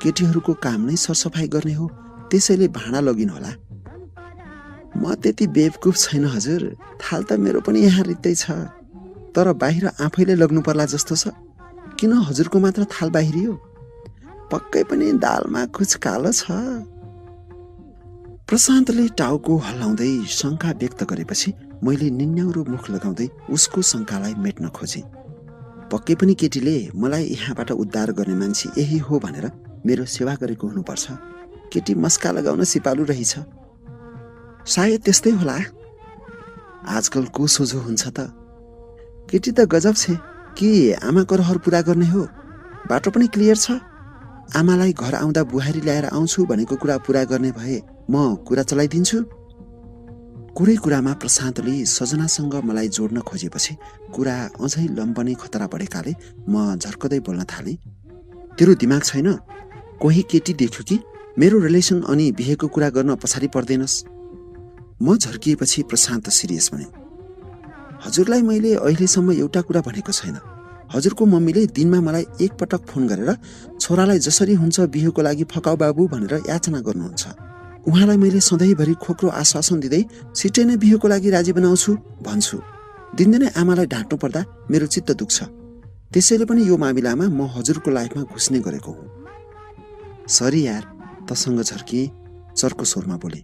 केटीहरूको काम नै सरसफाइ गर्ने हो, त्यसैले भाँडा लगिन् होला। म त्यति बेवकुफ छैन हजुर। थाल त मेरो पनि यहाँ रित्तै छ, तर बाहिर आफैले लग्नु पर्ला जस्तो छ। किन हजुरको मात्र थाल बाहिरियो? पक्कै पनि दालमा कुछ कालो छ। प्रशान्तले टाउको हल्लाउँदै शङ्का व्यक्त गरेपछि मैले निन्याउरो मुख लगाउँदै उसको शङ्कालाई मेट्न खोजेँ। पक्कै पनि केटीले मलाई यहाँबाट उद्धार गर्ने मान्छे यही हो भनेर मेरो सेवा गरेको हुनुपर्छ। केटी मस्का लगाउन सिपालु रहेछ। सायद त्यस्तै होला। आजकल को सोझो हुन्छ त? केटी त गजब छे कि आमाको रहर पुरा गर्ने हो। बाटो पनि क्लियर छ। आमालाई घर आउँदा बुहारी ल्याएर आउँछु भनेको कुरा पुरा गर्ने भए म कुरा चलाइदिन्छु। कुरै कुरामा प्रशान्तले सजनासँग मलाई जोड्न खोजेपछि कुरा अझै लम्बने खतरा बढेकाले म झर्कदै बोल्न थालेँ। तेरो दिमाग छैन? कोही केटी देख्यो कि मेरो रिलेसन अनि बिहेको कुरा गर्न पछाडि पर्दैनस्। म झर्किएपछि प्रशान्त सिरियस बने। हजुरलाई मैले अहिलेसम्म एउटा कुरा भनेको छैन। हजुरको मम्मीले दिनमा मलाई एक पटक फोन गरेर छोरालाई जसरी हुन्छ बिहेको लागि फकाउ बाबु भनेर याचना गर्नुहुन्छ। उहाँलाई मैले सधैँभरि खोक्रो आश्वासन दिँदै छिट्टै नै बिहेको लागि राजी बनाउँछु भन्छु। दिनदिनै आमालाई ढाँट्नु पर्दा मेरो चित्त दुख्छ। त्यसैले पनि यो मामिलामा म हजुरको लाइफमा घुस्ने गरेको हुँ। सरी यार, तसँग झर्किए चर्को स्वरमा बोले।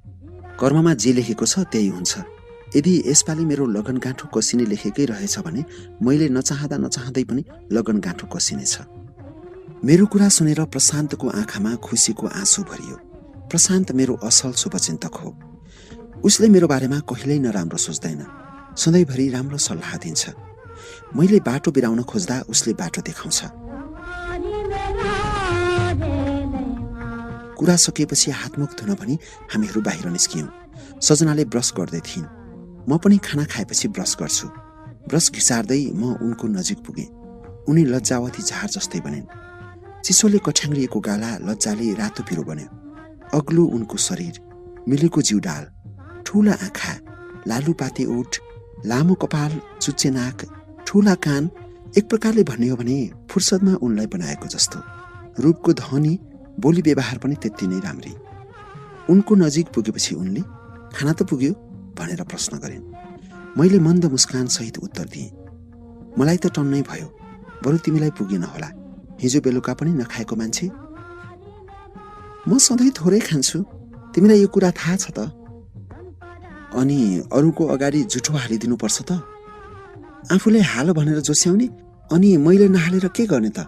कर्ममा जे लेखेको छ त्यही हुन्छ। यदि यसपालि मेरो लगनगाँठो कसिने लेखेकै रहेछ भने मैले नचाहँदा नचाहँदै पनि लगनगाँठो कसिनेछ। मेरो कुरा सुनेर प्रशान्तको आँखामा खुसीको आँसु भरियो। प्रशान्त मेरो असल शुभचिन्तक हो। उसले मेरो बारेमा कहिल्यै नराम्रो सोच्दैन। सधैँभरि राम्रो सल्लाह दिन्छ। मैले बाटो बिराउन खोज्दा उसले बाटो देखाउँछ। कुरा सकिएपछि हातमुख धुन भनी हामीहरू बाहिर निस्कियौँ। सजनाले ब्रस गर्दै थिइन्। म पनि खाना खाएपछि ब्रस गर्छु। ब्रस घिसार्दै म उनको नजिक पुगेँ। उनी लज्जावती झार जस्तै बनिन्। चिसोले कठ्याङ्ग्रिएको गाला लज्जाले रातो पिरो बन्यो। अग्लो उनको शरीर, मिलेको जिउडाल, ठूला आँखा, लालुपाते ओठ, लामो कपाल, चुच्चे नाक, ठूला कान, एक प्रकारले भन्ने हो भने फुर्सदमा उनलाई बनाएको जस्तो। रूपको धनी, बोली व्यवहार पनि त्यति नै राम्री। उनको नजिक पुगेपछि उनले खाना त पुग्यो भनेर प्रश्न गरिन्। मैले मन्द मुस्कान सहित उत्तर दिएँ, मलाई त टन्नै भयो, बरु तिमीलाई पुगेन होला। हिजो बेलुका पनि नखाएको मान्छे। म सधैँ थोरै खान्छु, तिमीलाई यो कुरा थाहा छ त। अनि अरूको अगाडि जुठो हालिदिनुपर्छ त? आफूले हाल भनेर जोस्याउने, अनि मैले नहालेर के गर्ने त?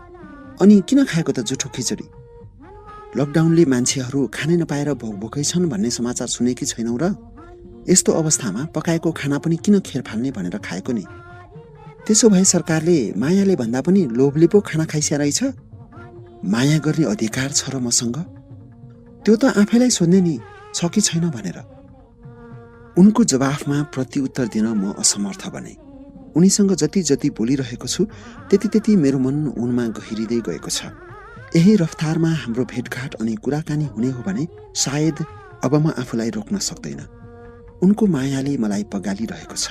अनि किन खाएको त जुठो खिचडी? लकडाउनले मान्छेहरू खानै नपाएर भोकै छन् भन्ने समाचार सुनेकी छैनौ र? यस्तो अवस्थामा पकाएको खाना पनि किन खेर फाल्ने भनेर खाएको नि। त्यसो भए सरकारले मायाले भन्दा पनि लोभले पो खाना खाइस्या रहेछ। माया गर्ने अधिकार छ र मसँग? त्यो त आफैलाई सोध्ने नि, छ कि छैन भनेर। उनको जवाफमा प्रतिउत्तर दिन म असमर्थ बने। उनीसँग जति जति बोलिरहेको छु त्यति त्यति मेरो मन उनमा गहिरिँदै गएको छ। यही रफ्तारमा हाम्रो भेटघाट अनि कुराकानी हुने हो भने सायद अब म आफूलाई रोक्न सक्दैन। उनको मायाले मलाई पगालिरहेको छ।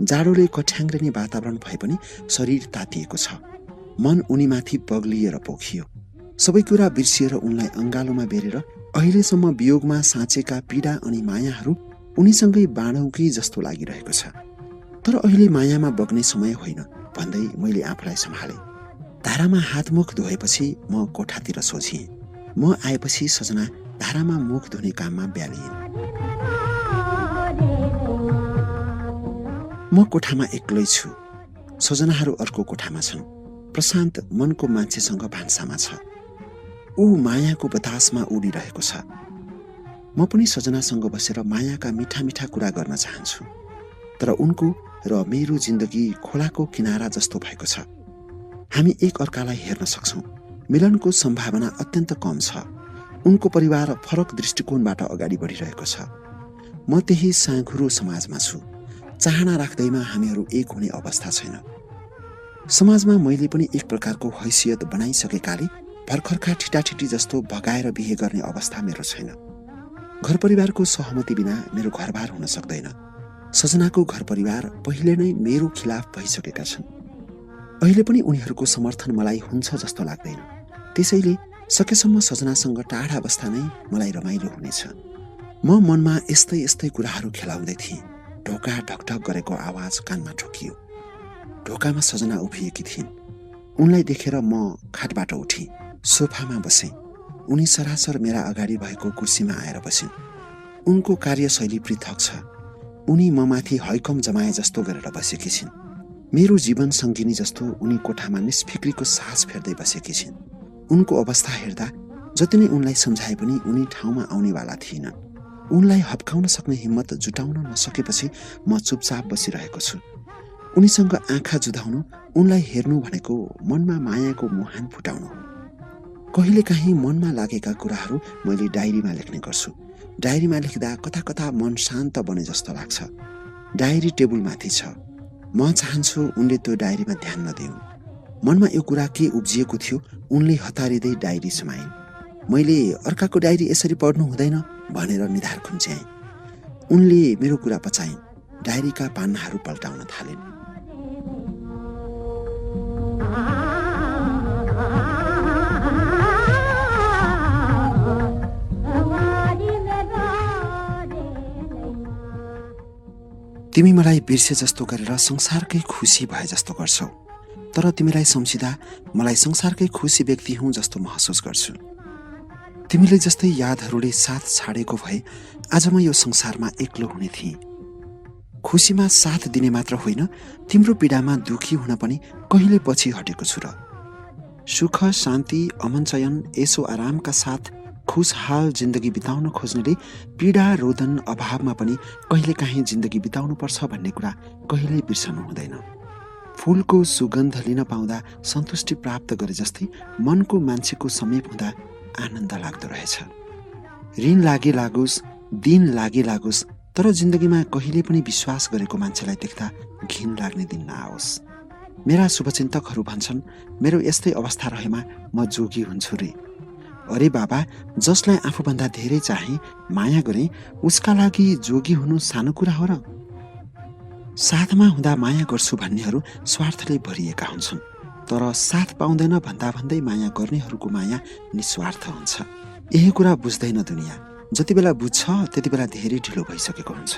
जाडोले कठ्याङ्ग्रिने वातावरण भए पनि शरीर तातिएको छ। मन उनीमाथि पग्लिएर पोखियो। सबै कुरा बिर्सिएर उनलाई अङ्गालोमा बेरेर अहिलेसम्म वियोगमा साँचेका पीडा अनि मायाहरू उनीसँगै बाँडौँ कि जस्तो लागिरहेको छ। तर अहिले मायामा बग्ने समय होइन भन्दै मैले आफूलाई सम्हालेँ। धारामा हातमुख धोएपछि म कोठातिर सोझिएँ। म आएपछि सजना धारामा मुख धुने काममा ब्यालिइन्। म कोठामा एक्लै छु। सजनाहरू अर्को कोठामा छन्। प्रशान्त मनको मान्छेसँग भान्सामा छ। ऊ मायाको बतासमा उडिरहेको छ। म पनि सजनासँग बसेर मायाका मिठा मिठा कुरा गर्न चाहन्छु। तर उनको र मेरो जिन्दगी खोलाको किनारा जस्तो भएको छ। हामी एक अर्कालाई हेर्न सक्छौँ। मिलनको सम्भावना अत्यन्त कम छ। उनको परिवार फरक दृष्टिकोणबाट अगाडि बढिरहेको छ। म त्यही साँघुरो समाजमा छु। चाहना राख्दैमा हामीहरू एक हुने अवस्था छैन। समाजमा मैले पनि एक प्रकारको हैसियत बनाइसकेकाले भर्खरका ठिटाठिटी जस्तो भगाएर बिहे गर्ने अवस्था मेरो छैन। घर परिवारको सहमति बिना मेरो घरबार हुन सक्दैन। सजनाको घर परिवार पहिले नै मेरो खिलाफ भइसकेका छन्। अहिले पनि उनीहरूको समर्थन मलाई हुन्छ जस्तो लाग्दैन। त्यसैले सकेसम्म सजनासँग टाढा बस्दा नै मलाई रमाइलो हुनेछ। म मनमा यस्तै यस्तै कुराहरू खेलाउँदै थिएँ। ढोका ढकढक गरेको आवाज कानमा ठोकियो। ढोकामा सजना उभिएकी थिइन्। उनलाई देखेर म खाटबाट उठेँ। सोफामा बसेँ। उनी सरासर मेरा अगाडि भएको कुर्सीमा आएर बसिन्। उनको कार्यशैली पृथक छ। उनी ममाथि हैकम जमाए जस्तो गरेर बसेकी छिन्। मेरो जीवन सङ्गिनी जस्तो उनी कोठामा निष्फिक्रीको सास फेर्दै बसेकी छिन्। उनको अवस्था हेर्दा जति नै उनलाई सम्झाए पनि उनी ठाउँमा आउनेवाला थिएनन्। उनलाई हप्काउन सक्ने हिम्मत जुटाउन नसकेपछि म चुपचाप बसिरहेको छु। उनीसँग आँखा जुधाउनु, उनलाई हेर्नु भनेको मनमा मायाको मुहान फुटाउनु हो। कहिलेकाहीँ मनमा लागेका कुराहरू मैले डायरीमा लेख्ने गर्छु। डायरीमा लेख्दा कता कता मन शान्त बने जस्तो लाग्छ। डायरी टेबलमाथि छ। म चाहन्छु उनले त्यो डायरीमा ध्यान नदिउन्। मनमा यो कुरा के उब्जिएको थियो उनले हतारिँदै डायरी समाइन्। मैले अर्काको डायरी यसरी पढ्नु हुँदैन भनेर निधार खुम्च्याएँ। उनले मेरो कुरा पचाइन्। डायरीका पान्नाहरू पल्टाउन थालिन्। तिमी मलाई बिर्से जस्तो गरेर संसारकै खुसी भए जस्तो गर्छौ। तर तिमीलाई सम्झिँदा मलाई संसारकै खुसी व्यक्ति हुँ जस्तो महसुस गर्छु। तिमीले जस्तै यादहरूले साथ छाडेको भए आज म यो संसारमा एक्लो हुने थिएँ। खुसीमा साथ दिने मात्र होइन, तिम्रो पीडामा दुखी हुन पनि कहिले पछि हटेको छु र। सुख, शान्ति, अमन चयन, ऐसो आरामका साथ खुशहाल जिन्दगी बिताउन खोज्नेले पीडा, रोदन, अभावमा पनि कहिलेकाहीँ जिन्दगी बिताउनु पर्छ भन्ने कुरा कहिल्यै बिर्सनु हुँदैन। फूलको सुगन्ध लिन पाउँदा सन्तुष्टि प्राप्त गरे जस्तै मनको मान्छेको समीप हुँदा आनन्द लाग्दो रहेछ। ऋण लागे लागोस्, दिन लागे लागोस्, तर जिन्दगीमा कहिले पनि विश्वास गरेको मान्छेलाई देख्दा घिन लाग्ने दिन नआओस्। मेरा शुभचिन्तकहरू भन्छन् मेरो यस्तै अवस्था रहेमा म जोगी हुन्छु रे। अरे बाबा, जसलाई आफूभन्दा धेरै चाहे माया गरे उसका लागि जोगी हुनु सानो कुरा हो र? साथमा हुँदा माया गर्छु भन्नेहरू स्वार्थले भरिएका हुन्छन्, तर साथ पाउँदैन भन्दा भन्दै माया गर्नेहरूको माया निस्वार्थ हुन्छ। यही कुरा बुझ्दैन दुनियाँ। जति बेला बुझ्छ त्यति बेला धेरै ढिलो भइसकेको हुन्छ।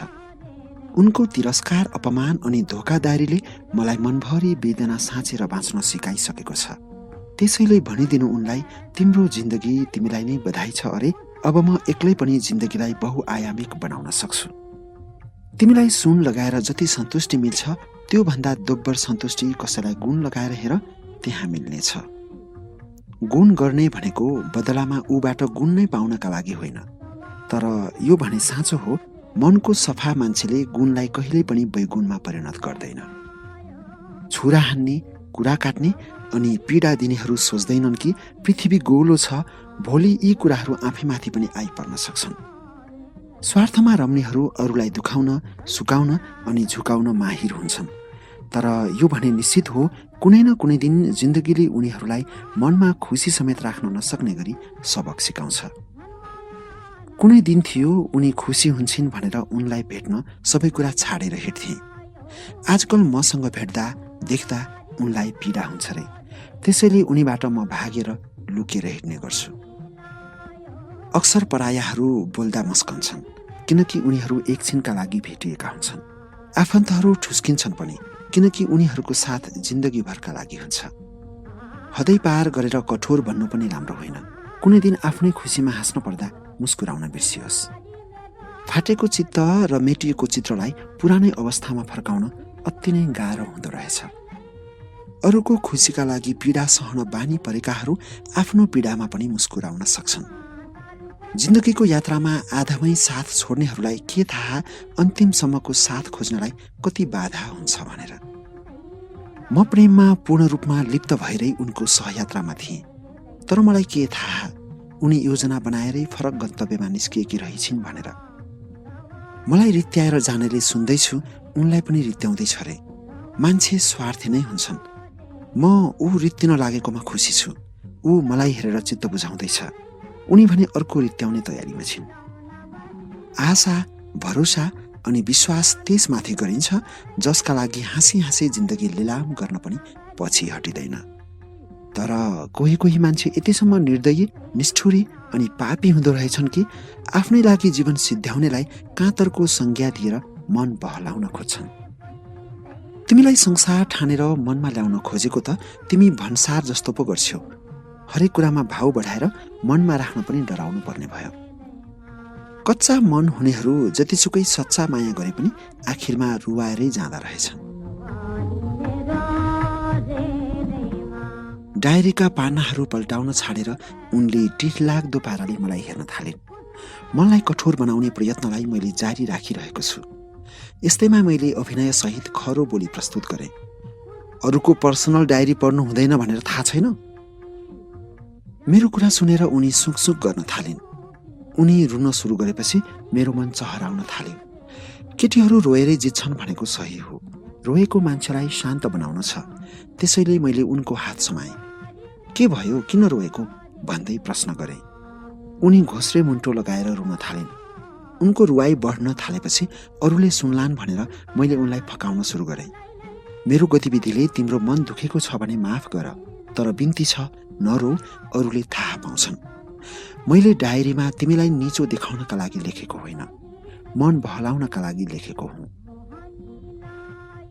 उनको तिरस्कार, अपमान अनि धोकादारीले मलाई मनभरि वेदना साँचेर बाँच्न सिकाइसकेको छ। त्यसैले भनिदिनु उनलाई, तिम्रो जिन्दगी तिमीलाई नै बधाई छ अरे। अब म एक्लै पनि जिन्दगीलाई बहुआयामिक बनाउन सक्छु। तिमीलाई सुन लगाएर जति सन्तुष्टि मिल्छ त्योभन्दा दोब्बर सन्तुष्टि कसैलाई गुण लगाएर हेर, त्यहाँ मिल्नेछ। गुण गर्ने भनेको बदलामा ऊबाट गुण नै पाउनका लागि होइन, तर यो भने साँचो हो, मनको सफा मान्छेले गुणलाई कहिल्यै पनि बैगुणमा परिणत गर्दैन। छुरा हान्ने, कुरा काट्ने अनि पीडा दिनेहरू सोच्दैनन् कि पृथ्वी गोलो छ, भोलि यी कुराहरू आफैमाथि पनि आइपर्न सक्छन्। स्वार्थमा रम्नेहरू अरूलाई दुखाउन, सुकाउन अनि झुकाउन माहिर हुन्छन्, तर यो भने निश्चित हो कुनै न कुनै दिन जिन्दगीले उनीहरूलाई मनमा खुसी समेत राख्न नसक्ने गरी सबक सिकाउँछ। कुनै दिन थियो उनी खुसी हुन्छन् भनेर उनलाई भेट्न सबै कुरा छाडेर हिँड्थे। आजकल मसँग भेट्दा देख्दा उनलाई पीडा हुन्छ रे। त्यसैले उनीबाट म भागेर लुकेर हिँड्ने गर्छु। अक्सर परायाहरू बोल्दा मस्कन्छन्, किनकि उनीहरू एकछिनका लागि भेटिएका हुन्छन्। आफन्तहरू ठुस्किन्छन् पनि, किनकि उनीहरूको साथ जिन्दगीभरका लागि हुन्छ। हदै पार गरेर कठोर भन्नु पनि राम्रो होइन। कुनै दिन आफ्नै खुसीमा हाँस्न पर्दा मुस्कुराउन बिर्सियोस्। फाटेको चित्त र मेटिएको चित्रलाई पुरानै अवस्थामा फर्काउन अति नै गाह्रो हुँदो रहेछ। अरूको खुसीका लागि पीडा सहन बानी परेकाहरू आफ्नो पीडामा पनि मुस्कुराउन सक्छन्। जिन्दगीको यात्रामा आधामै साथ छोड्नेहरूलाई के थाहा अन्तिमसम्मको साथ खोज्नलाई कति बाधा हुन्छ भनेर। म प्रेममा पूर्ण रूपमा लिप्त भएरै उनको सहयात्रामा थिएँ, तर मलाई के थाहा उनी योजना बनाएरै फरक गन्तव्यमा निस्किएकी रहेछिन् भनेर। मलाई रित्याएर जानेले सुन्दैछु उनलाई पनि रित्याउँदैछ रे। मान्छे स्वार्थी नै हुन्छन्। म ऊ रित्तिन लागेकोमा खुसी छु। ऊ मलाई हेरेर चित्त बुझाउँदैछ, उनी भने अर्को रित्याउने तयारीमा छिन्। आशा, भरोसा अनि विश्वास त्यसमाथि गरिन्छ जसका लागि हाँसी हाँसी जिन्दगी लिलाम गर्न पनि पछि हटिँदैन। तर कोही कोही मान्छे यतिसम्म निर्दयी, निष्ठुरी अनि पापी हुँदो रहेछन् कि आफ्नै लागि जीवन सिद्ध्याउनेलाई काँतरको संज्ञा दिएर मन बहलाउन खोज्छन्। तिमीलाई संसार ठानेर मनमा ल्याउन खोजेको त तिमी भन्सार जस्तो पो गर्छौ। हरेक कुरामा भाव बढाएर मनमा राख्न पनि डराउनु पर्ने भयो। कच्चा मन हुनेहरू जतिसुकै सच्चा माया गरे पनि आखिरमा रुवाएरै जाँदा रहेछन्। डायरीका पानाहरू पल्टाउन छाडेर उनले टिठलाग्दो पाराले मलाई हेर्न थालिन्। मनलाई कठोर बनाउने प्रयत्नलाई मैले जारी राखिरहेको छु। यस्तैमा मैले अभिनय सहित खरो बोली प्रस्तुत गरेँ। अरूको पर्सनल डायरी पढ्नु हुँदैन भनेर थाहा छैन? मेरो कुरा सुनेर उनी सुकसुक गर्न थालिन्। उनी रुन सुरु गरेपछि मेरो मन चहराउन थाल्यो। केटीहरू रोएरै जित्छन् भनेको सही हो। रोएको मान्छेलाई शान्त बनाउन छ। त्यसैले मैले उनको हात समाएँ। के भयो, किन रोएको भन्दै प्रश्न गरेँ। उनी घोस्रे मुन्टो लगाएर रुन थालिन्। उनको रुवाई बढ्न थालेपछि अरूले सुन्लान् भनेर मैले उनलाई फकाउन सुरु गरेँ। मेरो गतिविधिले तिम्रो मन दुखेको छ भने माफ गर, तर बिन्ती छ नरो, अरूले थाहा पाउँछन्। मैले डायरीमा तिमीलाई निचो देखाउनका लागि लेखेको होइन, मन बहलाउनका लागि लेखेको हुँ।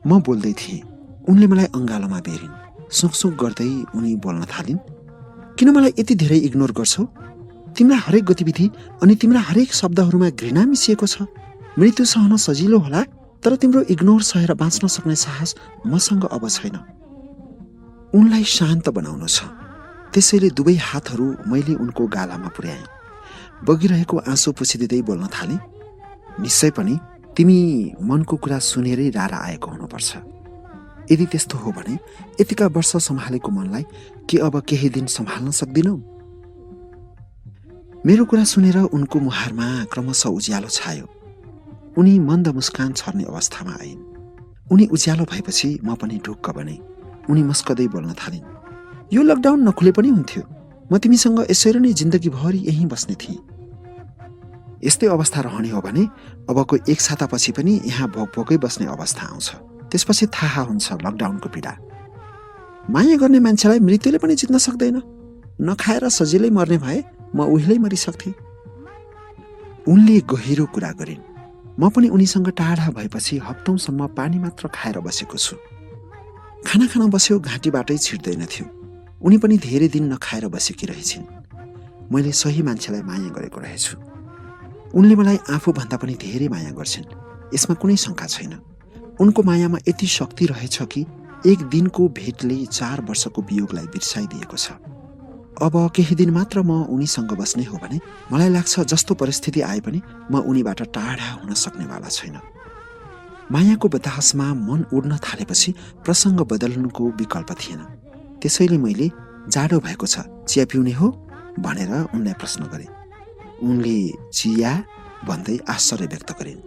म बोल्दै थिएँ, उनले मलाई अङ्गालोमा बेरिन्। सुकसुक गर्दै उनी बोल्न थालिन्। किन मलाई यति धेरै इग्नोर गर्छौ? तिम्रा हरेक गतिविधि अनि तिम्रा हरेक शब्दहरूमा घृणा मिसिएको छ। मृत्यु सहन सजिलो होला, तर तिम्रो इग्नोर सहेर बाँच्न सक्ने साहस मसँग अब छैन। उनलाई शान्त बनाउनु छ। त्यसैले दुवै हातहरू मैले उनको गालामा पुर्याएँ। बगिरहेको आँसु पुछिदिँदै बोल्न थालेँ। निश्चय पनि तिमी मनको कुरा सुनेरै रारा आएको हुनुपर्छ। यदि त्यस्तो हो भने यतिका वर्ष सम्हालेको मनलाई के अब केही दिन सम्हाल्न सक्दिनौ? मेरो कुरा सुनेर उनको मुहारमा क्रमशः उज्यालो छायो। उनी मन्द मुस्कान छर्ने अवस्थामा आइन्। उनी उज्यालो भएपछि म पनि ढुक्क बने। उनी मस्कदै बोल्न थालिन्। यो लकडाउन नखुले पनि हुन्थ्यो, म तिमीसँग यसरी नै जिन्दगीभरि यहीँ बस्ने थिएँ। यस्तै अवस्था रहने हो भने अबको 1 सातापछि पनि यहाँ भोकभोकै बस्ने अवस्था आउँछ। त्यसपछि थाहा हुन्छ लकडाउनको पीडा। माया गर्ने मान्छेलाई मृत्युले पनि जित्न सक्दैन। नखाएर सजिलै मर्ने भए म उहिल्यै मरिसक्थेँ। उनले गहिरो कुरा गरिन्। म पनि उनीसँग टाढा भएपछि हप्तौँसम्म पानी मात्र खाएर बसेको छु। खाना खान बस्यो घाँटीबाटै छिर्दैन थियो। उनी पनि धेरै दिन नखाएर बसेकी रहेछिन्। मैले सही मान्छेलाई माया गरेको रहेछु। उनले मलाई आफूभन्दा पनि धेरै माया गर्छिन्, यसमा कुनै शङ्का छैन। उनको मायामा यति शक्ति रहेछ कि एक दिनको भेटले 4 वर्षको वियोगलाई बिर्साइदिएको छ। अब केही दिन मात्र म उनीसँग बस्ने हो भने मलाई लाग्छ जस्तो परिस्थिति आए पनि म उनीबाट टाढा हुन सक्नेवाला छैन। मायाको बतासमा मन उड्न थालेपछि प्रसङ्ग बदल्नुको विकल्प थिएन। त्यसैले मैले जाडो भएको छ, चिया पिउने हो भनेर उनलाई प्रश्न गरेँ। उनले चिया भन्दै आश्चर्य व्यक्त गरिन्।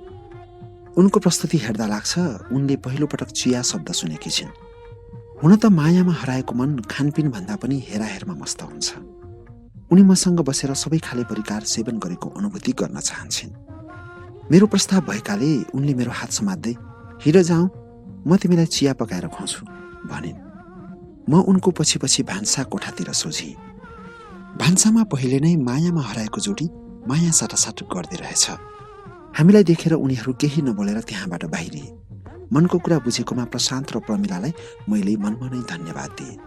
उनको प्रस्तुति हेर्दा लाग्छ उनले पहिलोपटक चिया शब्द सुनेकी छिन्। हुन त मायामा हराएको मन खानपिन भन्दा पनि हेराहेरमा मस्त हुन्छ। उनी मसँग बसेर सबै खाले परिकार सेवन गरेको अनुभूति गर्न चाहन्छन्। मेरो प्रस्ताव भएकाले उनले मेरो हात समात्दै हिँड जाउँ, म तिमीलाई चिया पकाएर खुवाउँछु भनिन्। म उनको पछि पछि भान्सा कोठातिर सोझेँ। भान्सामा पहिले नै मायामा हराएको जोडी माया साटासाट गर्दै रहेछ। हामीलाई देखेर उनीहरू केही नबोलेर त्यहाँबाट बाहिरिए। मनको कुरा बुझेकोमा प्रशान्त र प्रमिलालाई मैले मनमा नै धन्यवाद दिएँ।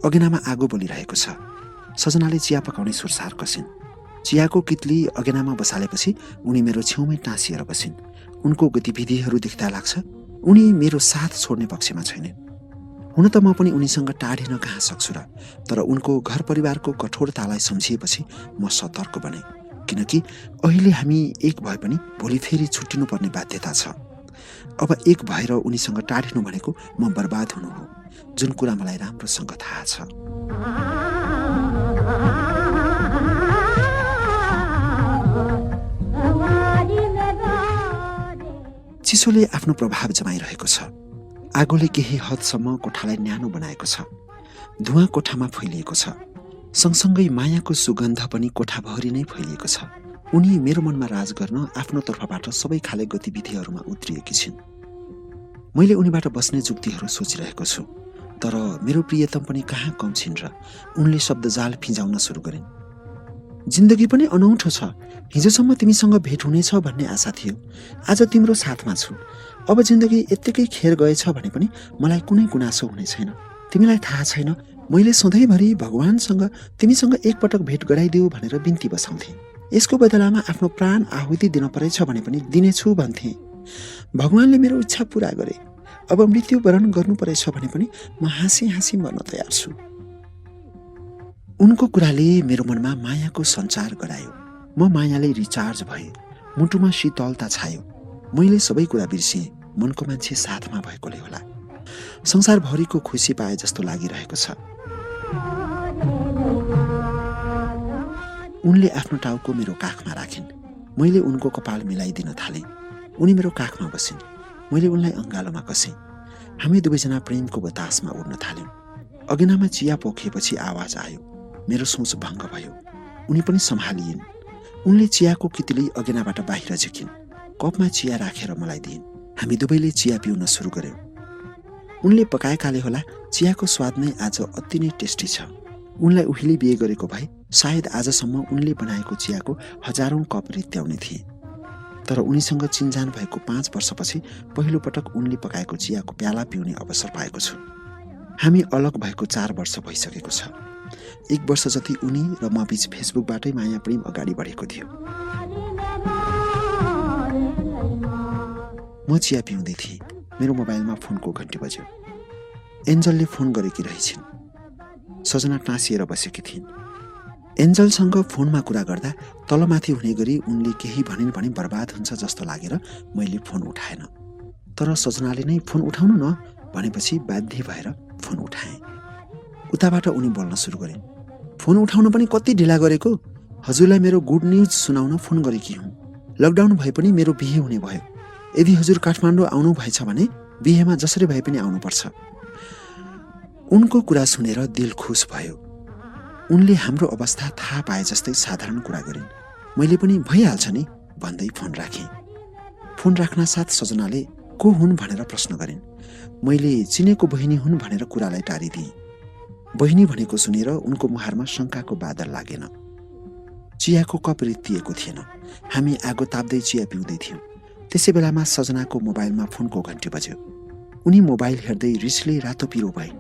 अगेनामा आगो बलिरहेको छ। सजनाले चिया पकाउने सुरसार कसिन्। चियाको कितली अगेनामा बसालेपछि उनी मेरो छेउमै टाँसिएर बसिन्। उनको गतिविधिहरू देख्दा लाग्छ उनी मेरो साथ छोड्ने पक्षमा छैनन्। हुन त म पनि उनीसँग टाढिन कहाँ सक्छु र, तर उनको घर परिवारको कठोरतालाई सम्झिएपछि म सतर्क बने। किनकि अहिले हामी एक भए पनि भोलि फेरि छुट्टिनुपर्ने बाध्यता छ। अब एक भएर उनीसँग टाढिनु भनेको म बर्बाद हुनु हो, जुन कुरा मलाई राम्रोसँग थाहा छ। चिसोले आफ्नो प्रभाव जमाइरहेको छ। आगोले केही हदसम्म कोठालाई न्यानो बनाएको छ। धुवाँ कोठामा फैलिएको छ। सँगसँगै मायाको सुगन्ध पनि कोठाभरि नै फैलिएको छ। उनी मेरो मनमा राज गर्न आफ्नो तर्फबाट सबै खाले गतिविधिहरूमा उत्रिएकी छिन्। मैले उनीबाट बस्ने जुक्तिहरू सोचिरहेको छु, तर मेरो प्रियतम पनि कहाँ कम छिन् र उनले शब्दजाल फिजाउन सुरु गरिन्। जिन्दगी पनि अनौठो छ। हिजोसम्म तिमीसँग भेट हुनेछ भन्ने आशा थियो, आज तिम्रो साथमा छु। अब जिन्दगी यत्तिकै खेर गएछ भने पनि मलाई कुनै गुनासो हुने छैन। तिमीलाई थाहा छैन, मैले सधैँभरि भगवानसँग तिमीसँग एकपटक भेट गराइदेऊ भनेर बिन्ती बसाउँथेँ। यसको बदलामा आफ्नो प्राण आहुति दिन परेछ भने पनि दिनेछु भन्थेँ। भगवानले मेरो इच्छा पूरा गरे। अब मृत्युवरण गर्नु परेछ भने पनि म हाँसी हाँसी मर्न तयार छु। उनको कुराले मेरो मनमा मायाको सञ्चार गरायो। म मायाले रिचार्ज भएँ। मुटुमा शीतलता छायो। मैले सबै कुरा बिर्सेँ। मनको मान्छे साथमा भएकोले होला। संसारभरिको खुसी पाए जस्तो लागिरहेको छ। उनले आफ्नो टाउको मेरो काखमा राखिन्। मैले उनको कपाल मिलाइदिन थालेँ। उनी मेरो काखमा बसिन्। मैले उनलाई अँगालोमा कसेँ। हामी दुवैजना प्रेमको बतासमा उड्न थाल्यौँ। अगेनामा चिया पोखिएपछि आवाज आयो। मेरो सोच भङ्ग भयो। उनी पनि सम्हालिन्। उनले चियाको कितली अगेनाबाट बाहिर झिकिन्। कपमा चिया राखेर मलाई दिइन्। हामी दुवैले चिया पिउन सुरु गर्यौँ। उनले पकाएकाले होला चियाको स्वाद नै आज अति नै टेस्टी छ। उनलाई उहिले बिहे गरेको भए सायद आजसम्म उनले बनाएको चियाको हजारौं कप रित्याउने थिए। तर उनीसँग चिनजान भएको 5 वर्षपछि पहिलोपटक उनले पकाएको चियाको प्याला पिउने अवसर पाएको छु। हामी अलग भएको 4 वर्ष भइसकेको छ। 1 वर्ष जति उनी र म बीच फेसबुकबाटै माया प्रेम अगाडि बढेको थियो। म चिया पिउँदै थिएँ। मेरो मोबाइलमा फोनको घन्टी बज्यो। एन्जलले फोन गरेकी रहेछिन्। सजना टाँसिएर बसेकी थिइन्। एन्जलसँग फोनमा कुरा गर्दा तलमाथि हुने गरी उनले केही भनिन् भने बर्बाद हुन्छ जस्तो लागेर मैले फोन उठाएन। तर सजनाले नै फोन उठाउनु न भनेपछि बाध्य भएर फोन उठाएँ। उताबाट उनी बोल्न सुरु गरिन्। फोन उठाउन पनि कति ढिला गरेको। हजुरलाई मेरो गुड न्युज सुनाउन फोन गरेकी हुँ। लकडाउन भए पनि मेरो बिहे हुने भयो। यदि हजुर काठमाडौँ आउनु भएछ भने बिहेमा जसरी भए पनि आउनुपर्छ। उनको कुरा सुनेर दिल खुस भयो। उनले हाम्रो अवस्था थाहा पाए जस्तै साधारण कुरा गरिन्। मैले पनि भइहाल्छ नि भन्दै फोन राखेँ। फोन राख्न साथ सजनाले को हुन् भनेर प्रश्न गरिन्। मैले चिनेको बहिनी हुन् भनेर कुरालाई टारिदिएँ। बहिनी भनेको सुनेर उनको मुहारमा शङ्काको बादल लागेन। चियाको कप रित्तिएको थिएन। हामी आगो ताप्दै चिया पिउँदै थियौँ। त्यसै बेलामा सजनाको मोबाइलमा फोनको घन्टी बज्यो। उनी मोबाइल हेर्दै रिसले रातो पिरो भइन्।